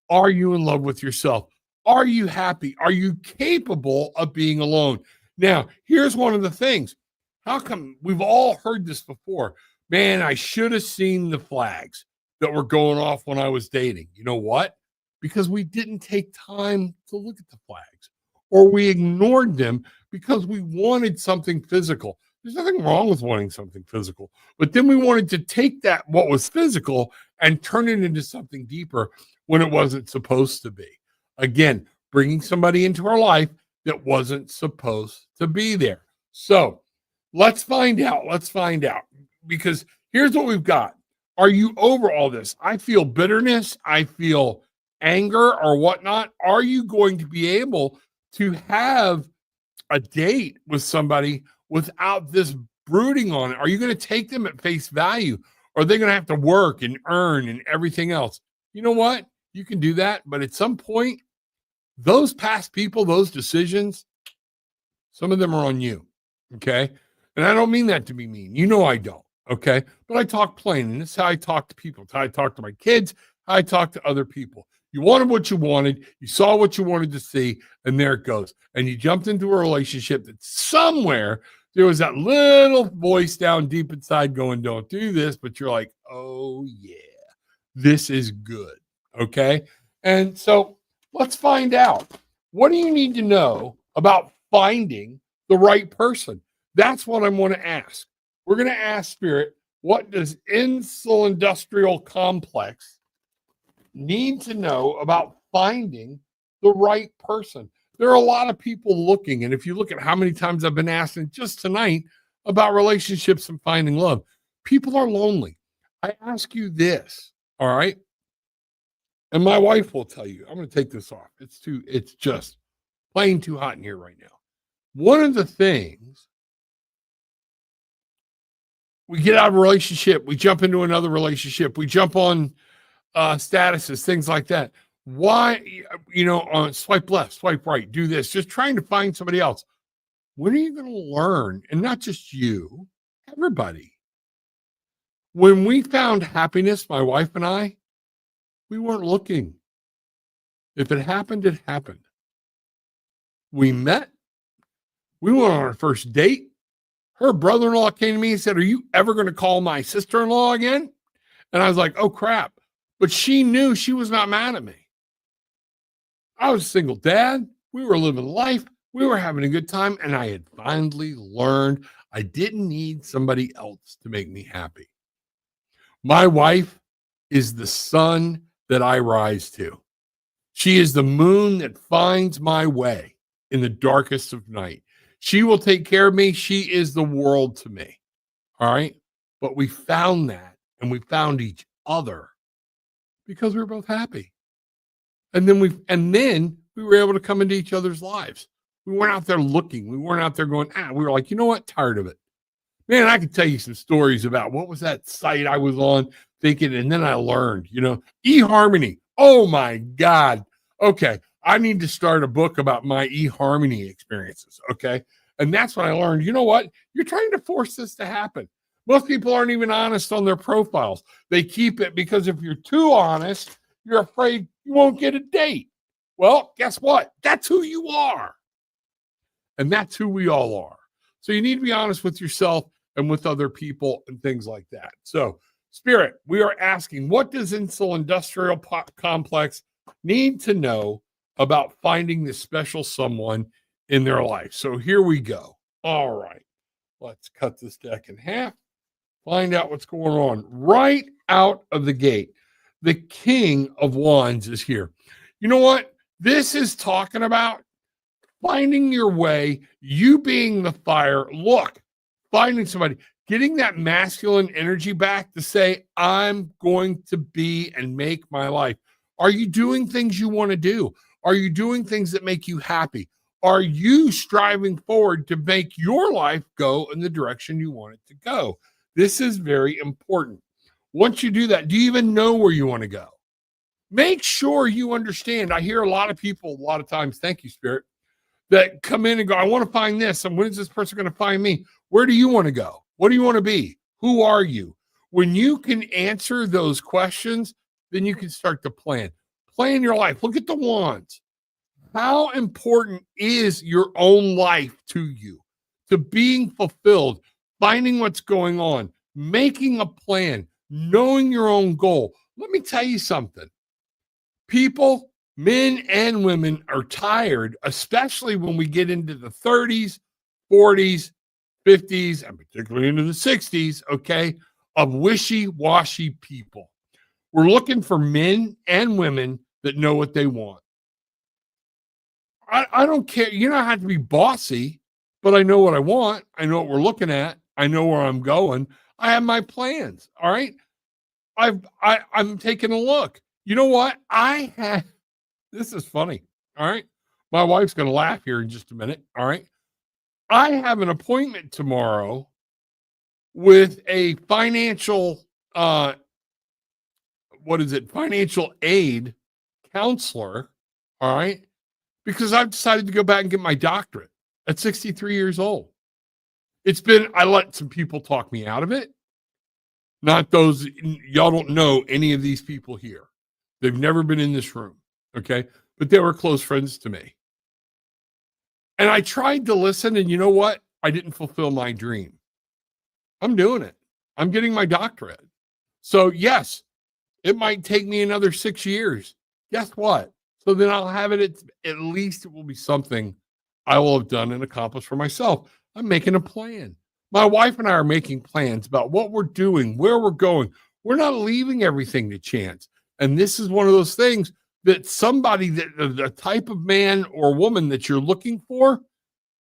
Are you in love with yourself? Are you happy? Are you capable of being alone? Now, here's one of the things. How come we've all heard this before? Man, I should have seen the flags that were going off when I was dating. You know what? Because we didn't take time to look at the flags, or we ignored them because we wanted something physical. There's nothing wrong with wanting something physical, but then we wanted to take that, what was physical, and turn it into something deeper when it wasn't supposed to be. Again, bringing somebody into our life that wasn't supposed to be there. So let's find out. Because here's what we've got. Are you over all this? I feel bitterness. I feel anger or whatnot. Are you going to be able to have a date with somebody without this brooding on it? Are you going to take them at face value? Or are they going to have to work and earn and everything else? You know what? You can do that. But at some point, those past people, those decisions, some of them are on you. Okay. And I don't mean that to be mean. You know I don't. Okay. But I talk plain. And this is how I talk to people. It's how I talk to my kids. How I talk to other people. You wanted what you wanted. You saw what you wanted to see. And there it goes. And you jumped into a relationship that somewhere there was that little voice down deep inside going, don't do this. But you're like, oh, yeah, this is good. Okay. And so let's find out. What do you need to know about finding the right person? That's what I'm going to ask. We're going to ask Spirit, what does industrial complex need to know about finding the right person? There are a lot of people looking. And if you look at how many times I've been asking just tonight about relationships and finding love, people are lonely. I ask you this, all right? And my wife will tell you, I'm going to take this off. It's just plain too hot in here right now. One of the things, we get out of a relationship, we jump into another relationship, we jump on statuses, things like that. Why, on swipe left, swipe right, do this, just trying to find somebody else. When are you going to learn? And not just you, everybody. When we found happiness, my wife and I, we weren't looking. If it happened, it happened. We met. We went on our first date. Her brother-in-law came to me and said, are you ever going to call my sister-in-law again? And I was like, oh, crap. But she knew she was not mad at me. I was a single dad. We were living life. We were having a good time. And I had finally learned I didn't need somebody else to make me happy. My wife is the sun that I rise to. She is the moon that finds my way in the darkest of night. She will take care of me. She is the world to me. All right. But we found that and we found each other because we were both happy. And then we were able to come into each other's lives. We weren't out there looking. We weren't out there going, we were like, you know what? Tired of it. Man, I could tell you some stories about what was that site I was on thinking, and then I learned, eHarmony. Oh my God. Okay. I need to start a book about my eHarmony experiences. Okay. And that's when I learned, you know what? You're trying to force this to happen. Most people aren't even honest on their profiles. They keep it because if you're too honest, you're afraid you won't get a date. Well, guess what? That's who you are. And that's who we all are. So you need to be honest with yourself and with other people and things like that. So, Spirit, we are asking, what does Insular Industrial Complex need to know about finding this special someone in their life? So here we go. All right. Let's cut this deck in half. Find out what's going on right out of the gate. The King of Wands is here. You know what? This is talking about finding your way, you being the fire. Look, finding somebody, getting that masculine energy back to say, I'm going to be and make my life. Are you doing things you want to do? Are you doing things that make you happy? Are you striving forward to make your life go in the direction you want it to go? This is very important. Once you do that, do you even know where you want to go? Make sure you understand. I hear a lot of people, a lot of times, thank you, Spirit, that come in and go, I want to find this. And when is this person going to find me? Where do you want to go? What do you want to be? Who are you? When you can answer those questions, then you can start to plan. Plan your life. Look at the wands. How important is your own life to you, to being fulfilled, finding what's going on, making a plan, knowing your own goal? Let me tell you something. People, men and women, are tired, especially when we get into the 30s, 40s, 50s, and particularly into the 60s, okay, of wishy-washy people. We're looking for men and women that know what they want. I don't care. You don't have to be bossy, but I know what I want. I know what we're looking at. I know where I'm going. I have my plans. All right. I'm taking a look. You know what? This is funny. All right. My wife's going to laugh here in just a minute. All right. I have an appointment tomorrow with a financial, financial aid counselor. All right. Because I've decided to go back and get my doctorate at 63 years old. I let some people talk me out of it. Not those, y'all don't know any of these people here. They've never been in this room. Okay. But they were close friends to me. And I tried to listen, and you know what? I didn't fulfill my dream. I'm doing it. I'm getting my doctorate. So yes, it might take me another 6 years. Guess what? So then I'll have it. At least it will be something I will have done and accomplished for myself. I'm making a plan. My wife and I are making plans about what we're doing, where we're going. We're not leaving everything to chance. And this is one of those things that somebody, the type of man or woman that you're looking for,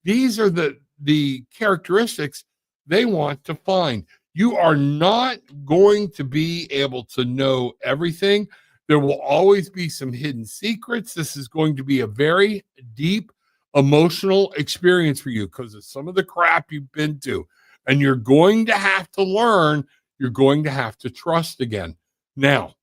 these are the characteristics they want to find. You are not going to be able to know everything. There will always be some hidden secrets. This is going to be a very deep emotional experience for you because of some of the crap you've been to. And you're going to have to learn. You're going to have to trust again. Now,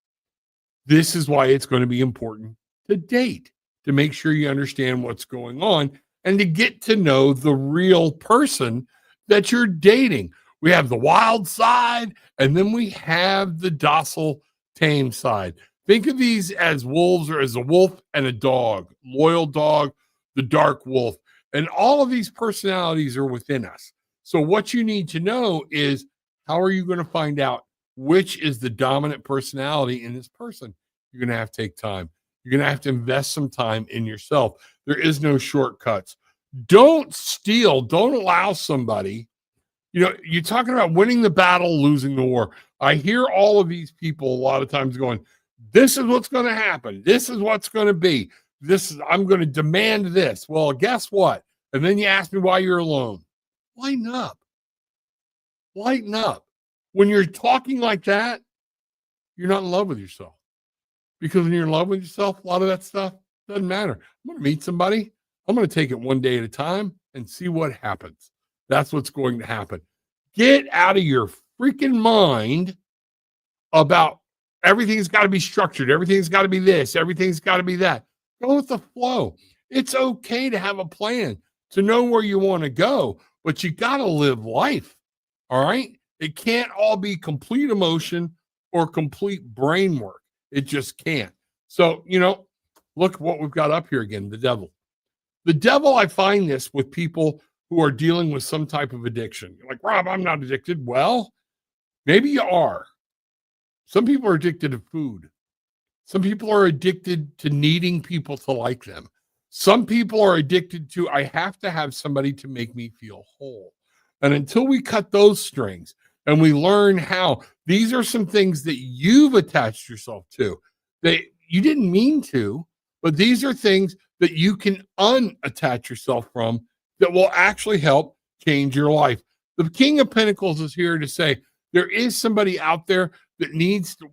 this is why it's going to be important to date, to make sure you understand what's going on and to get to know the real person that you're dating. We have the wild side, and then we have the docile, tame side. Think of these as wolves, or as a wolf and a dog, loyal dog, the dark wolf. And all of these personalities are within us. So what you need to know is, how are you going to find out which is the dominant personality in this person? You're going to have to take time. You're going to have to invest some time in yourself. There is no shortcuts. Don't steal. Don't allow somebody, you're talking about winning the battle, losing the war. I hear all of these people a lot of times going, This is what's going to happen. This is what's going to be. I'm going to demand this. Well, guess what? And then you ask me why you're alone. Lighten up. Lighten up. When you're talking like that, you're not in love with yourself. Because when you're in love with yourself, a lot of that stuff doesn't matter. I'm going to meet somebody. I'm going to take it one day at a time and see what happens. That's what's going to happen. Get out of your freaking mind about everything's got to be structured. Everything's got to be this. Everything's got to be that. Go with the flow. It's okay to have a plan, to know where you want to go, but you got to live life. All right. It can't all be complete emotion or complete brain work. It just can't. So, look what we've got up here again, the devil. The devil, I find this with people who are dealing with some type of addiction. You're like, Rob, I'm not addicted. Well, maybe you are. Some people are addicted to food. Some people are addicted to needing people to like them. Some people are addicted to, I have to have somebody to make me feel whole. And until we cut those strings and we learn how, these are some things that you've attached yourself to that you didn't mean to, but these are things that you can unattach yourself from that will actually help change your life. The King of Pentacles is here to say there is somebody out there that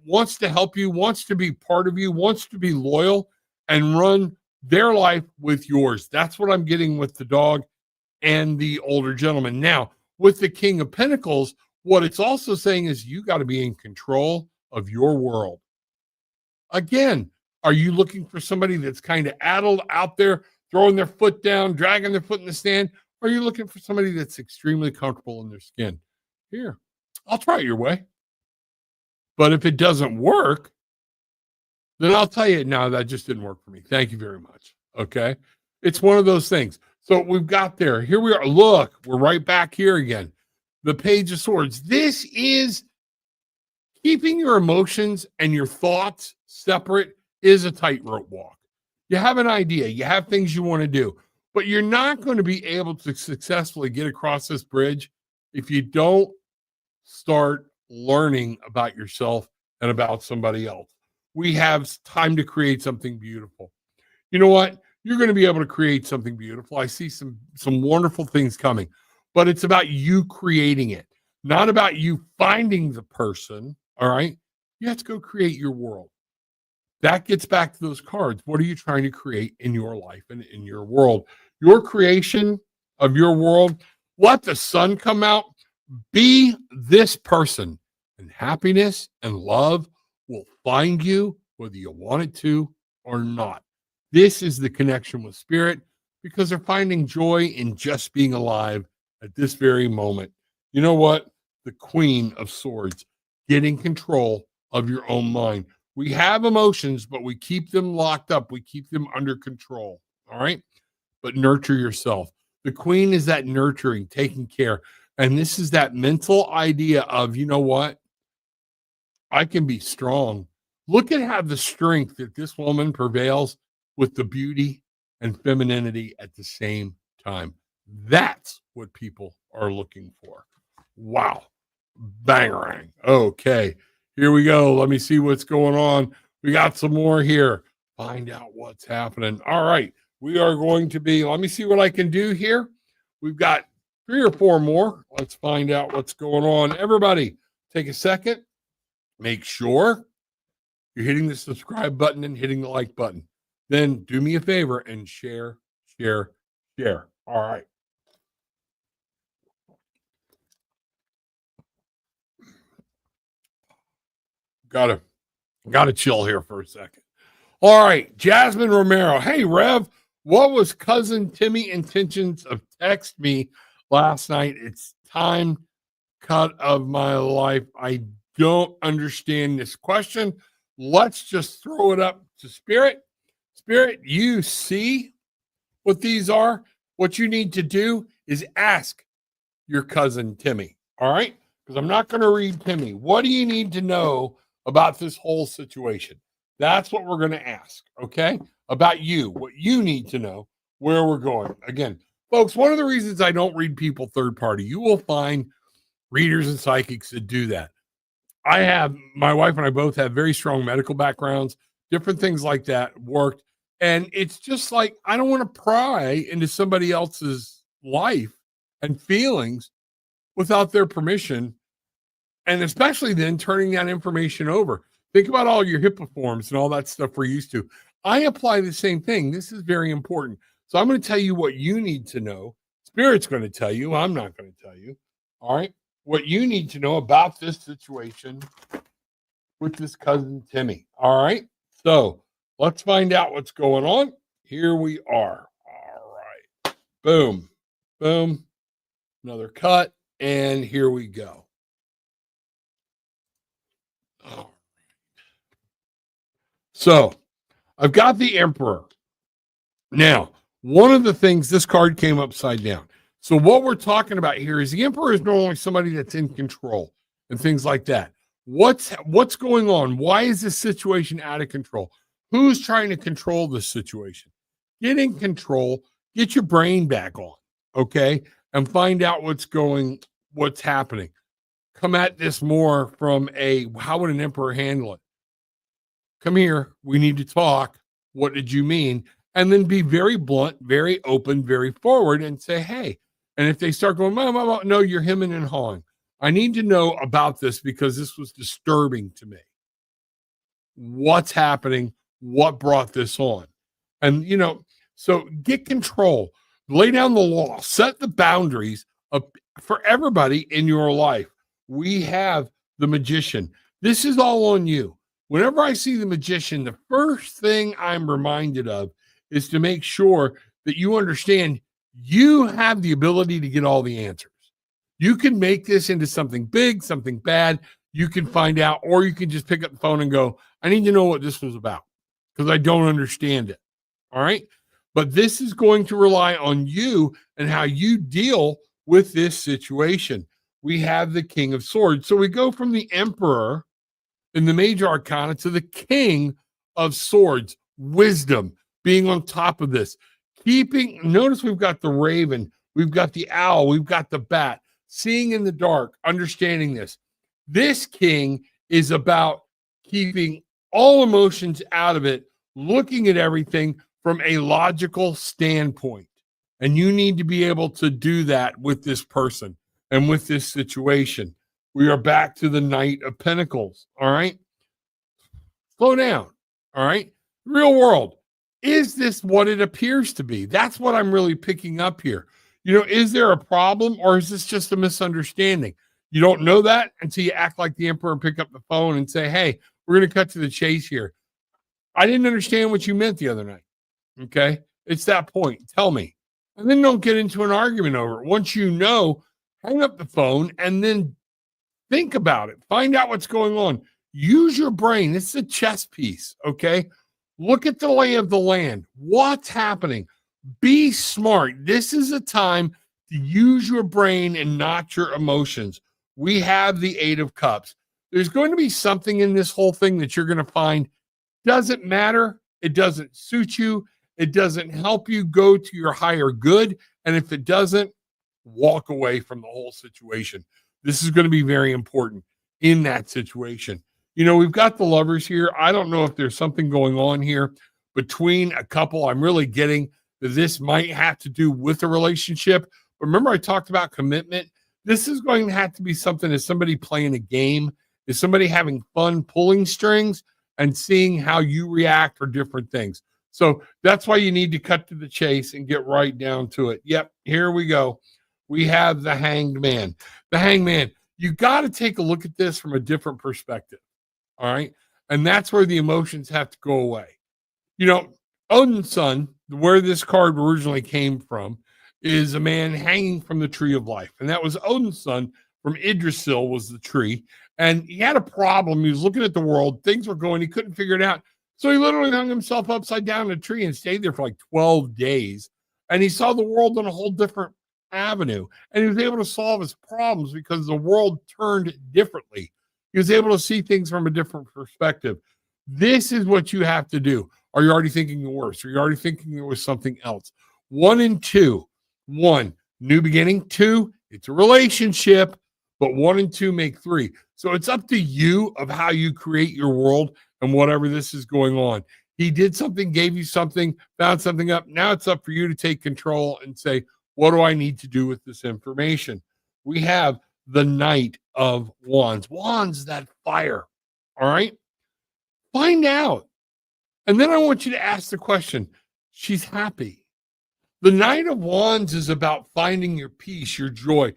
wants to help you, wants to be part of you, wants to be loyal and run their life with yours. That's what I'm getting with the dog and the older gentleman. Now, with the King of Pentacles, what it's also saying is you got to be in control of your world. Again, are you looking for somebody that's kind of addled out there, throwing their foot down, dragging their foot in the sand? Or are you looking for somebody that's extremely comfortable in their skin? Here, I'll try it your way. But if it doesn't work, then I'll tell you, no, that just didn't work for me. Thank you very much. Okay. It's one of those things. So we've got there. Here we are. Look, we're right back here again. The Page of Swords. This is keeping your emotions and your thoughts separate is a tightrope walk. You have an idea. You have things you want to do, but you're not going to be able to successfully get across this bridge if you don't start learning about yourself and about somebody else. We have time to create something beautiful. You know what? You're going to be able to create something beautiful. I see some wonderful things coming, but it's about you creating it, not about you finding the person. All right. You have to go create your world. That gets back to those cards. What are you trying to create in your life and in your world? Your creation of your world. Let the sun come out. Be this person, and happiness and love will find you whether you want it to or not. This is the connection with spirit because they're finding joy in just being alive at this very moment. You know what? The Queen of Swords, getting control of your own mind. We have emotions, but we keep them locked up. We keep them under control. All right. But nurture yourself. The Queen is that nurturing, taking care. And this is that mental idea of, you know what? I can be strong. Look at how the strength that this woman prevails with the beauty and femininity at the same time. That's what people are looking for. Wow. Bangarang. Okay. Here we go. Let me see what's going on. We got some more here. Find out what's happening. All right. We are going to be, let me see what I can do here. We've got 3 or 4 more. Let's find out what's going on. Everybody, take a second. Make sure you're hitting the subscribe button and hitting the like button. Then do me a favor and share. All right. Gotta chill here for a second. All right, Jasmine Romero. Hey, Rev, what was cousin Timmy intentions of text me last night? It's time cut of my life. I don't understand this question. Let's just throw it up to Spirit. Spirit, you see what these are? What you need to do is ask your cousin Timmy. All right? Because I'm not going to read Timmy. What do you need to know about this whole situation? That's what we're going to ask, okay? About you, what you need to know, where we're going. Again, folks, one of the reasons I don't read people third party, you will find readers and psychics that do that. my wife and I both have very strong medical backgrounds, different things like that worked. And it's just like, I don't want to pry into somebody else's life and feelings without their permission. And especially then turning that information over. Think about all your HIPAA forms and all that stuff we're used to. I apply the same thing. This is very important. So I'm going to tell you what you need to know. Spirit's going to tell you. I'm not going to tell you. All right. What you need to know about this situation with this cousin Timmy. All right. So let's find out what's going on. Here we are. All right. Boom. Boom. Another cut. And here we go. All right. So I've got the Emperor. Now, one of the things, this card came upside down. So what we're talking about here is the Emperor is normally somebody that's in control and things like that. What's going on? Why is this situation out of control? Who's trying to control this situation? Get in control, get your brain back on, okay? And find out what's happening. Come at this more from how would an Emperor handle it? Come here, we need to talk. What did you mean? And then be very blunt, very open, very forward and say, hey. And if they start going, no, you're hemming and hawing. I need to know about this because this was disturbing to me. What's happening? What brought this on? And, so get control, lay down the law, set the boundaries for everybody in your life. We have the Magician. This is all on you. Whenever I see the Magician, the first thing I'm reminded of is to make sure that you understand you have the ability to get all the answers. You can make this into something big, something bad. You can find out, or you can just pick up the phone and go, I need to know what this was about because I don't understand it. All right. But this is going to rely on you and how you deal with this situation. We have the King of Swords. So we go from the Emperor in the major arcana to the King of Swords, wisdom being on top of this. Notice we've got the raven, we've got the owl, we've got the bat, seeing in the dark, understanding this. This king is about keeping all emotions out of it, looking at everything from a logical standpoint. And you need to be able to do that with this person and with this situation. We are back to the Knight of Pentacles. All right. Slow down. All right. Real world. Is this what it appears to be? That's what I'm really picking up here. Is there a problem or is this just a misunderstanding? You don't know that until you act like the Emperor and pick up the phone and say, hey, we're going to cut to the chase here. I didn't understand what you meant the other night. Okay. It's that point. Tell me. And then don't get into an argument over it. Once you know, hang up the phone and then think about it. Find out what's going on. Use your brain. It's a chess piece. Okay. Look at the lay of the land. What's happening? Be smart. This is a time to use your brain and not your emotions. We have the Eight of Cups. There's going to be something in this whole thing that you're going to find doesn't matter. It doesn't suit you. It doesn't help you go to your higher good. And if it doesn't, walk away from the whole situation. This is going to be very important in that situation. We've got the Lovers here. I don't know if there's something going on here between a couple. I'm really getting that this might have to do with a relationship. But remember, I talked about commitment. This is going to have to be something as somebody playing a game, is somebody having fun pulling strings and seeing how you react for different things. So that's why you need to cut to the chase and get right down to it. Yep, here we go. We have the Hanged Man. The Hanged Man, you got to take a look at this from a different perspective. All right. And that's where the emotions have to go away. Odin's son, where this card originally came from, is a man hanging from the tree of life. And that was Odin's son from Yggdrasil was the tree. And he had a problem. He was looking at the world. Things were going. He couldn't figure it out. So he literally hung himself upside down in a tree and stayed there for like 12 days. And he saw the world on a whole different avenue. And he was able to solve his problems because the world turned differently. He was able to see things from a different perspective. This is what you have to do. Are you already thinking the worst? Are you already thinking there was something else? 1 and 2. 1, new beginning. 2, it's a relationship. but 1 and 2 make 3. So it's up to you of how you create your world and whatever this is going on. He did something, gave you something, found something up. Now it's up for you to take control and say, what do I need to do with this information? We have the Knight of Wands. Wands, that fire. All right. Find out. And then I want you to ask the question. She's happy. The Knight of Wands is about finding your peace, your joy,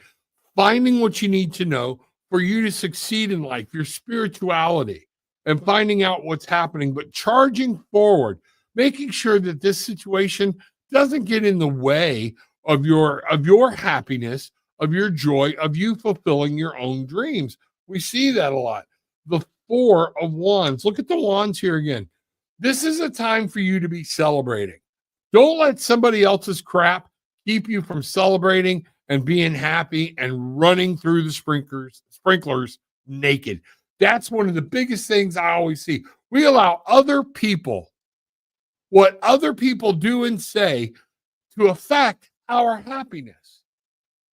finding what you need to know for you to succeed in life, your spirituality, and finding out what's happening, but charging forward, making sure that this situation doesn't get in the way of your happiness, of your joy, of you fulfilling your own dreams. We see that a lot. The Four of Wands. Look at the wands here again. This is a time for you to be celebrating. Don't let somebody else's crap keep you from celebrating and being happy and running through the sprinklers naked. That's one of the biggest things I always see. We allow other people, what other people do and say, to affect our happiness,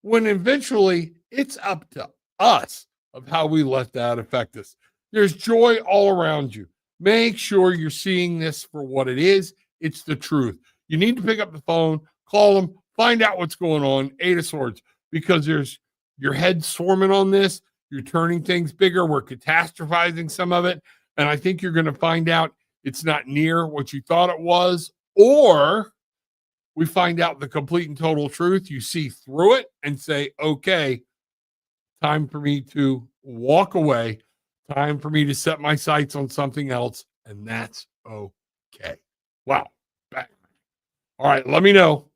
when eventually it's up to us of how we let that affect us. There's joy all around you. Make sure you're seeing this for what it is. It's the truth. You need to pick up the phone, call them, find out what's going on. 8 of Swords, because there's your head swarming on this. You're turning things bigger. We're catastrophizing some of it. And I think you're going to find out it's not near what you thought it was, or we find out the complete and total truth. You see through it and say, okay, time for me to walk away. Time for me to set my sights on something else. And that's okay. Wow. Back. All right. Let me know.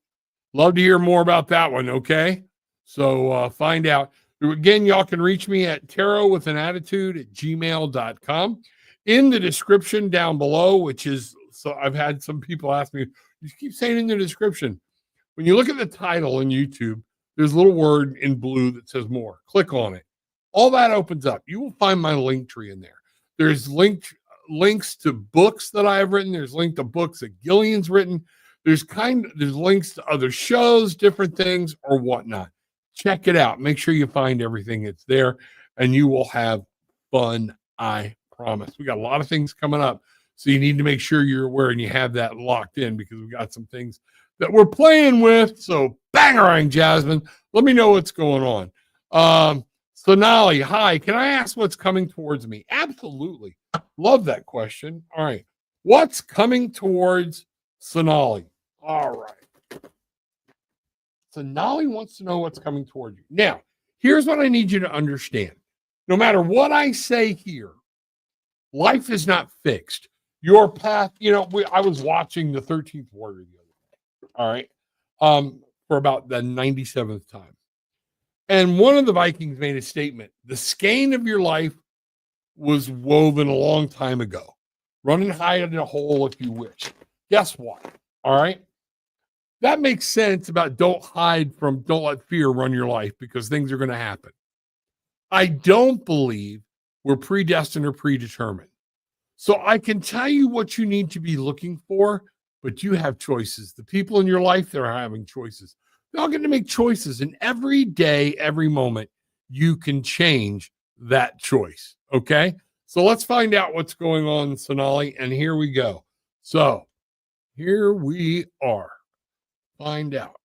Love to hear more about that one. Okay. So find out. Again, y'all can reach me at tarotwithanattitude@gmail.com. In the description down below, which is, so I've had some people ask me, you keep saying in the description. When you look at the title in YouTube, there's a little word in blue that says more. Click on it. All that opens up. You will find my link tree in there. There's links to books that I have written. There's links to books that Gillian's written. There's links to other shows, different things, or whatnot. Check it out. Make sure you find everything that's there, and you will have fun, I promise. We got a lot of things coming up, so you need to make sure you're aware and you have that locked in, because we got some things that we're playing with. So bangarang, Jasmine. Let me know what's going on. Sonali, hi. Can I ask what's coming towards me? Absolutely. Love that question. All right. What's coming towards Sonali? All right. Sonali wants to know what's coming toward you. Now, here's what I need you to understand. No matter what I say here, life is not fixed. Your path, I was watching the 13th Warrior the other day. All right. For about the 97th time. And one of the Vikings made a statement. The skein of your life was woven a long time ago. Run and hide in a hole if you wish. Guess what? All right. That makes sense about don't let fear run your life, because things are going to happen. I don't believe we're predestined or predetermined. So I can tell you what you need to be looking for, but you have choices. The people in your life, they're having choices. They're all going to make choices. And every day, every moment, you can change that choice. Okay. So let's find out what's going on, Sonali. And here we go. So here we are. Find out.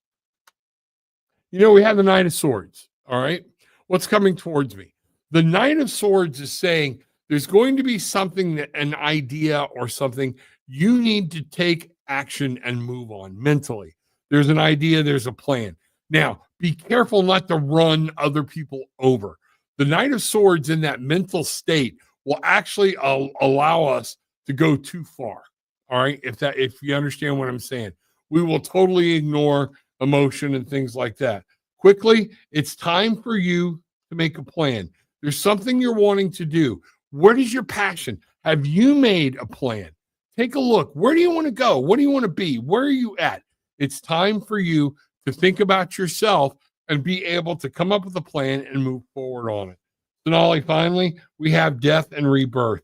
We have the Knight of Swords. All right. What's coming towards me? The Knight of Swords is saying there's going to be something, an idea or something you need to take action and move on mentally. There's an idea, there's a plan. Now, be careful not to run other people over. The Knight of Swords in that mental state will actually allow us to go too far. All right. If you understand what I'm saying, we will totally ignore emotion and things like that. Quickly, it's time for you to make a plan. There's something you're wanting to do. What is your passion? Have you made a plan? Take a look. Where do you want to go? What do you want to be? Where are you at? It's time for you to think about yourself and be able to come up with a plan and move forward on it. Sonali, finally, we have death and rebirth.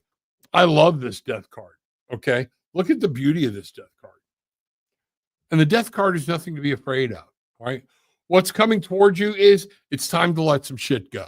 I love this death card. Okay. Look at the beauty of this death card. And the death card is nothing to be afraid of. Right. What's coming towards you is it's time to let some shit go.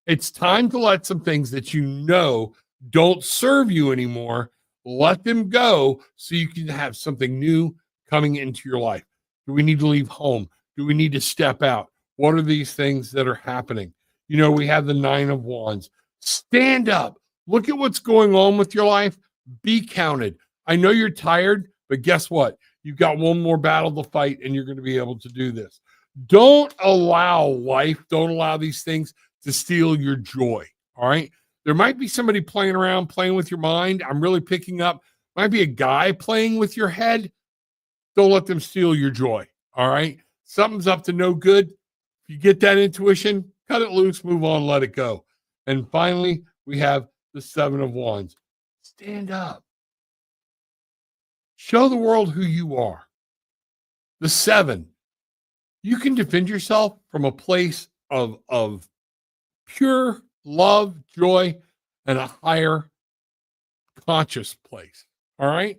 It's time to let some things that you know don't serve you anymore, let them go so you can have something new coming into your life. Do we need to leave home? Do we need to step out? What are these things that are happening? We have the 9 of Wands. Stand up. Look at what's going on with your life. Be counted. I know you're tired, but guess what? You've got one more battle to fight, and you're going to be able to do this. Don't allow these things to steal your joy. All right. There might be somebody playing around, playing with your mind. I'm really picking up, might be a guy playing with your head. Don't let them steal your joy. All right. Something's up to no good. If you get that intuition, cut it loose, move on, let it go. And finally, we have the 7 of Wands. Stand up. Show the world who you are. The 7. You can defend yourself from a place of pure love, joy, and a higher conscious place. All right.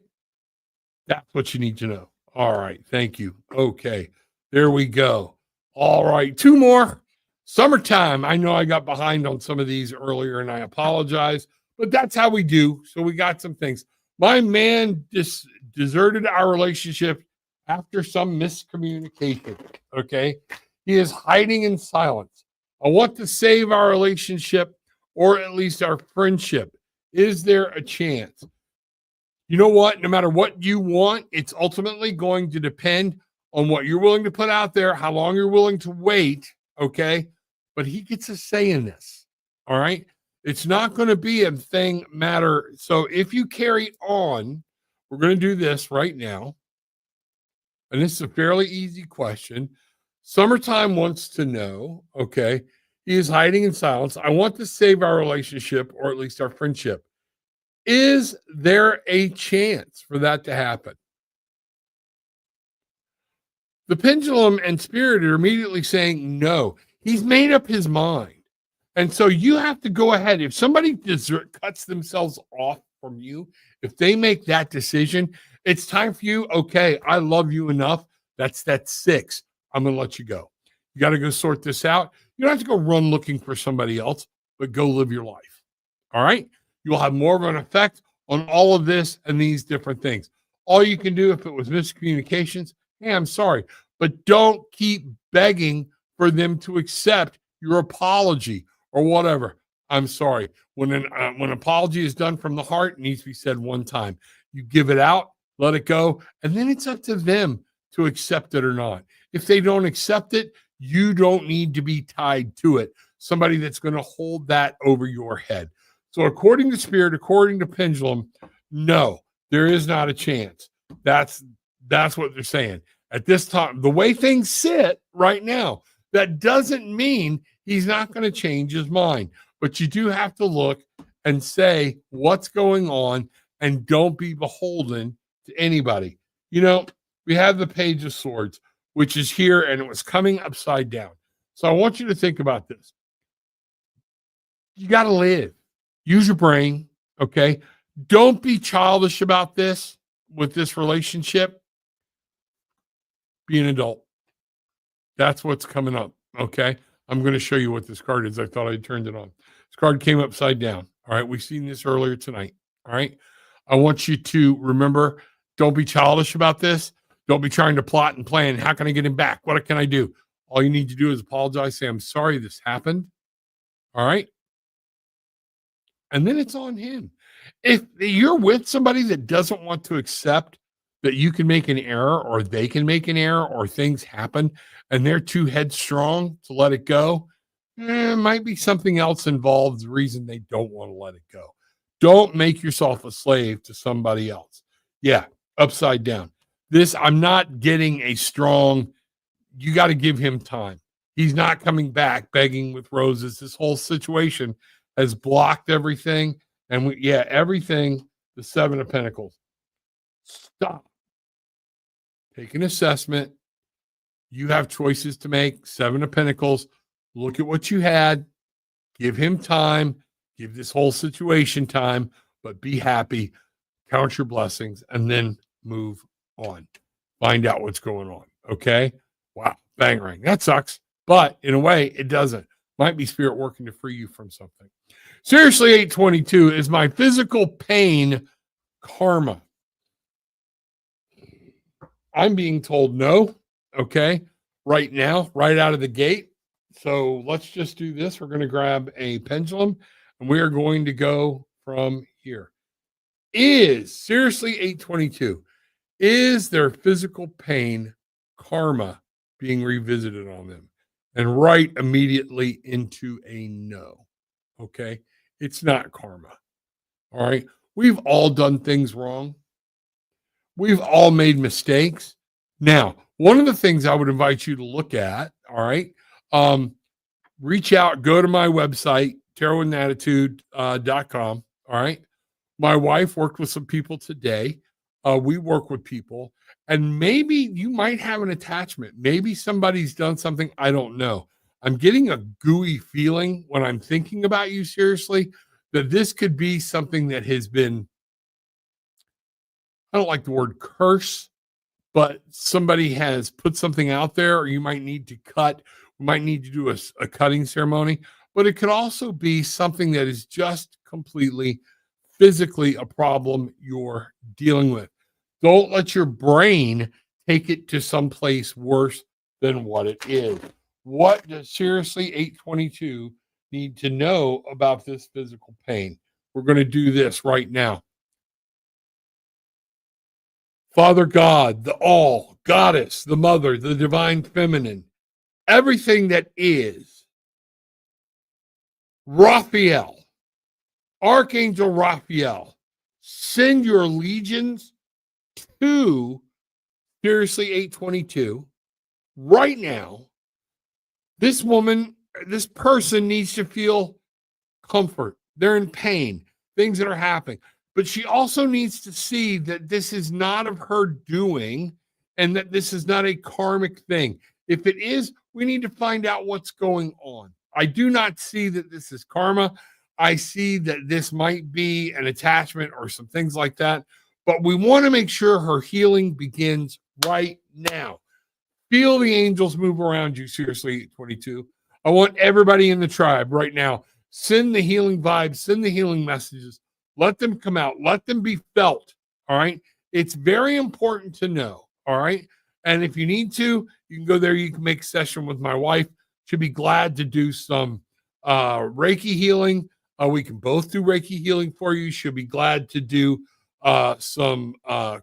That's what you need to know. All right. Thank you. Okay. There we go. All right. 2 more. Summertime. I know I got behind on some of these earlier and I apologize, but that's how we do. So we got some things. My man deserted our relationship after some miscommunication. Okay. He is hiding in silence. I want to save our relationship or at least our friendship. Is there a chance? You know what? No matter what you want, it's ultimately going to depend on what you're willing to put out there, how long you're willing to wait. Okay. But he gets a say in this. All right. It's not going to be a thing matter. So if you carry on, we're going to do this right now. And this is a fairly easy question. Summertime wants to know, okay, he is hiding in silence. I want to save our relationship or at least our friendship. Is there a chance for that to happen? The pendulum and spirit are immediately saying no. He's made up his mind. And so you have to go ahead. If somebody cuts themselves off from you, if they make that decision, it's time for you. Okay, I love you enough. That's 6. I'm going to let you go. You got to go sort this out. You don't have to go run looking for somebody else, but go live your life. All right? You'll have more of an effect on all of this and these different things. All you can do if it was miscommunications, hey, I'm sorry, but don't keep begging for them to accept your apology or whatever. I'm sorry. When an apology is done from the heart, it needs to be said one time. You give it out, let it go, and then it's up to them to accept it or not. If they don't accept it, you don't need to be tied to it. Somebody that's going to hold that over your head. So according to spirit, according to pendulum, no, there is not a chance. That's what they're saying. At this time, the way things sit right now, that doesn't mean he's not going to change his mind. But you do have to look and say what's going on and don't be beholden to anybody. We have the Page of Swords, which is here, and it was coming upside down. So I want you to think about this. You got to live. Use your brain, okay? Don't be childish about this with this relationship. Be an adult. That's what's coming up, okay? I'm going to show you what this card is. I thought I turned it on. This card came upside down, all right? We've seen this earlier tonight, all right? I want you to remember, don't be childish about this. Don't be trying to plot and plan. How can I get him back? What can I do? All you need to do is apologize, say, I'm sorry this happened, all right? And then it's on him. If you're with somebody that doesn't want to accept that you can make an error or they can make an error or things happen and they're too headstrong to let it go, might be something else involved, the reason they don't want to let it go. Don't make yourself a slave to somebody else. Yeah, upside down. I'm not getting a strong, you got to give him time. He's not coming back begging with roses. This whole situation has blocked everything. And everything, the 7 of Pentacles. Stop. Take an assessment. You have choices to make. 7 of Pentacles. Look at what you had. Give him time. Give this whole situation time, but be happy. Count your blessings and then move on. Find out what's going on. Okay. Wow. Bang ring. That sucks. But in a way, it doesn't. Might be spirit working to free you from something. Seriously, 822, is my physical pain karma? I'm being told no. Okay. Right now, right out of the gate. So let's just do this. We're going to grab a pendulum and we are going to go from here. Is seriously 822, is their physical pain karma being revisited on them? And right immediately into a no. Okay. It's not karma. All right. We've all done things wrong. We've all made mistakes. Now, one of the things I would invite you to look at, all right, reach out, go to my website, tarotwandattitude.com. All right. My wife worked with some people today. We work with people, and maybe you might have an attachment. Maybe somebody's done something. I don't know. I'm getting a gooey feeling when I'm thinking about you, seriously, that this could be something that has been, I don't like the word curse, but somebody has put something out there, or you might need to cut, we might need to do a cutting ceremony, but it could also be something that is just completely physically a problem you're dealing with. Don't let your brain take it to someplace worse than what it is. What does seriously 822 need to know about this physical pain? We're going to do this right now. Father God, the all, goddess, the mother, the divine feminine, everything that is, Raphael, Archangel Raphael, send your legions to seriously 822 right now. This woman, this person needs to feel comfort. They're in pain, things that are happening. But she also needs to see that this is not of her doing and that this is not a karmic thing. If it is, we need to find out what's going on. I do not see that this is karma. I see that this might be an attachment or some things like that. But we want to make sure her healing begins right now. Feel the angels move around you, seriously, 822. I want everybody in the tribe right now. Send the healing vibes, send the healing messages. Let them come out. Let them be felt. All right. It's very important to know. All right. And if you need to, you can go there. You can make a session with my wife. She'll be glad to do some Reiki healing. We can both do Reiki healing for you. She'll be glad to do some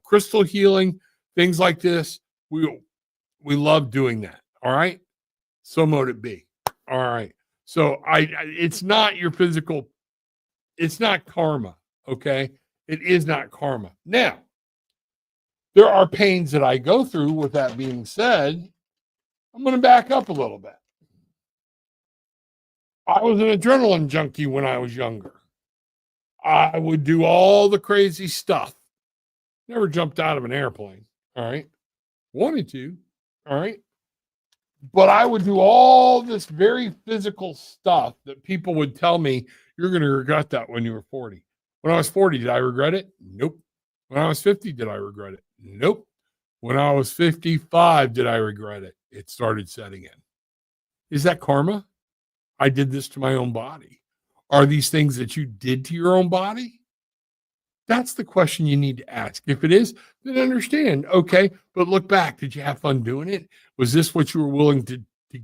crystal healing, things like this. We love doing that. All right. So mote it be. All right. So it's not your physical, it's not karma. Okay. It is not karma. Now, there are pains that I go through. With that being said, I'm going to back up a little bit. I was an adrenaline junkie when I was younger. I would do all the crazy stuff. Never jumped out of an airplane. All right. Wanted to. All right. But I would do all this very physical stuff that people would tell me, you're going to regret that when you were 40. When I was 40, did I regret it? Nope. When I was 50, did I regret it? Nope. When I was 55, did I regret it? It started setting in. Is that karma? I did this to my own body. Are these things that you did to your own body? That's the question you need to ask. If it is, then understand. Okay, but look back. Did you have fun doing it? Was this what you were willing to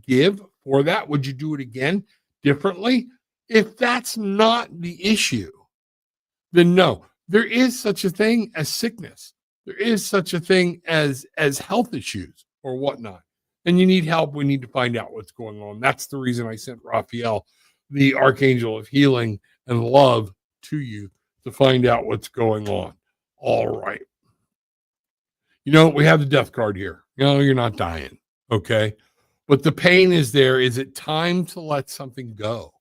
give for that? Would you do it again differently? If that's not the issue, then no. There is such a thing as sickness. There is such a thing as health issues or whatnot. And you need help. We need to find out what's going on. That's the reason I sent Raphael, the archangel of healing and love, to you to find out what's going on. All right. You know, we have the death card here. You know, you're not dying. Okay. But the pain is there. Is it time to let something go?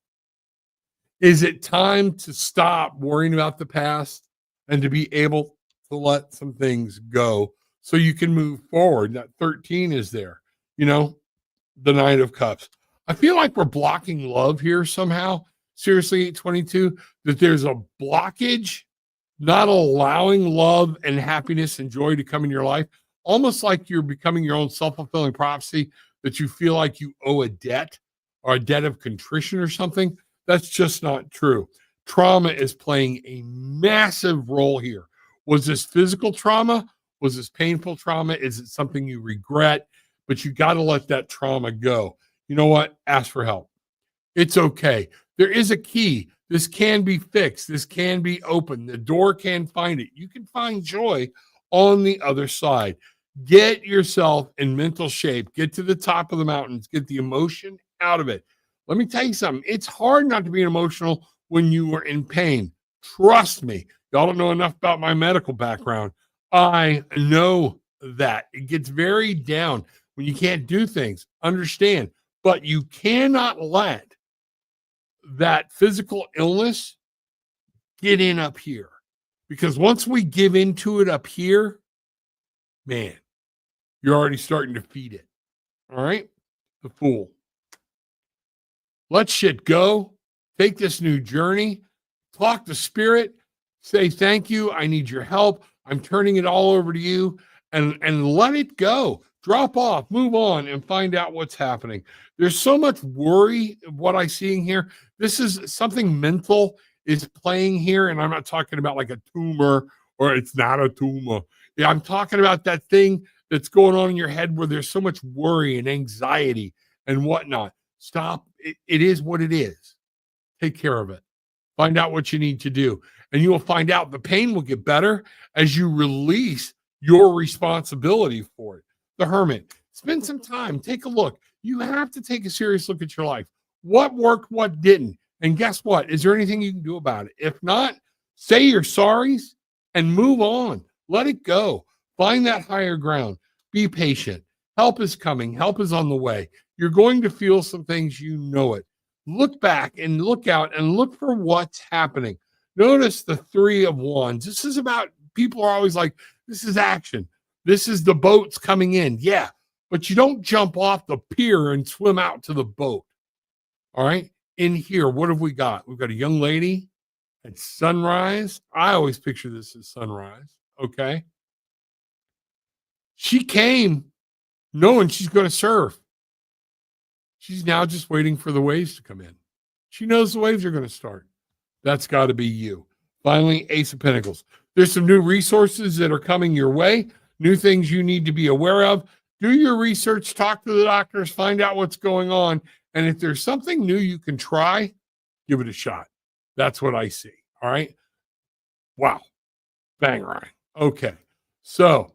Is it time to stop worrying about the past and to be able to let some things go so you can move forward? That 13 is there, you know, the Knight of Cups. I feel like we're blocking love here somehow. Seriously, 822, that there's a blockage, not allowing love and happiness and joy to come in your life, almost like you're becoming your own self-fulfilling prophecy, that you feel like you owe a debt or a debt of contrition or something. That's just not true. Trauma is playing a massive role here. Was this physical trauma? Was this painful trauma? Is it something you regret? But you got to let that trauma go. You know what? Ask for help. It's okay. There is a key. This can be fixed. This can be opened. The door can find it. You can find joy on the other side. Get yourself in mental shape. Get to the top of the mountains. Get the emotion out of it. Let me tell you something. It's hard not to be emotional when you are in pain. Trust me. Y'all don't know enough about my medical background. I know that. It gets very down when you can't do things. Understand. But you cannot let that physical illness get in up here. Because once we give into it up here, man, you're already starting to feed it. All right? The fool. Let shit go. Take this new journey. Talk to spirit. Say, thank you. I need your help. I'm turning it all over to you. And let it go. Drop off, move on, and find out what's happening. There's so much worry of what I'm seeing here. This is something mental is playing here. And I'm not talking about like a tumor or it's not a tumor. Yeah, I'm talking about that thing that's going on in your head where there's so much worry and anxiety and whatnot. Stop. It is what it is. Take care of it. Find out what you need to do. And you will find out the pain will get better as you release your responsibility for it. The Hermit. Spend some time. Take a look. You have to take a serious look at your life. What worked, what didn't? And guess what? Is there anything you can do about it? If not, say your sorries and move on. Let it go. Find that higher ground. Be patient. Help is coming. Help is on the way. You're going to feel some things, you know it. Look back and look out and look for what's happening. Notice the 3 of Wands. This is about, people are always like, this is action. This is the boats coming in. Yeah, but you don't jump off the pier and swim out to the boat. All right. In here, what have we got? We've got a young lady at sunrise. I always picture this as sunrise. Okay. She came knowing she's going to surf. She's now just waiting for the waves to come in. She knows the waves are going to start. That's got to be you. Finally, Ace of Pentacles. There's some new resources that are coming your way, new things you need to be aware of. Do your research, talk to the doctors, find out what's going on. And if there's something new you can try, give it a shot. That's what I see. All right. Wow. Bang, Ryan. Okay. So,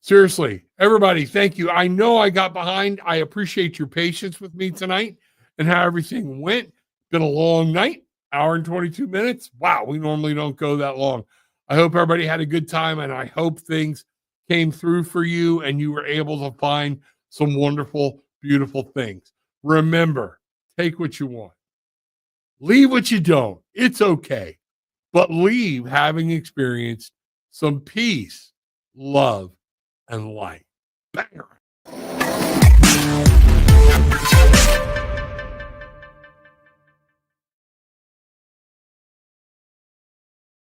seriously, everybody, thank you. I know I got behind. I appreciate your patience with me tonight and how everything went. Been a long night, hour and 22 minutes. Wow, we normally don't go that long. I hope everybody had a good time, and I hope things came through for you and you were able to find some wonderful, beautiful things. Remember, take what you want. Leave what you don't. It's okay. But leave having experienced some peace, love, and light. Bang.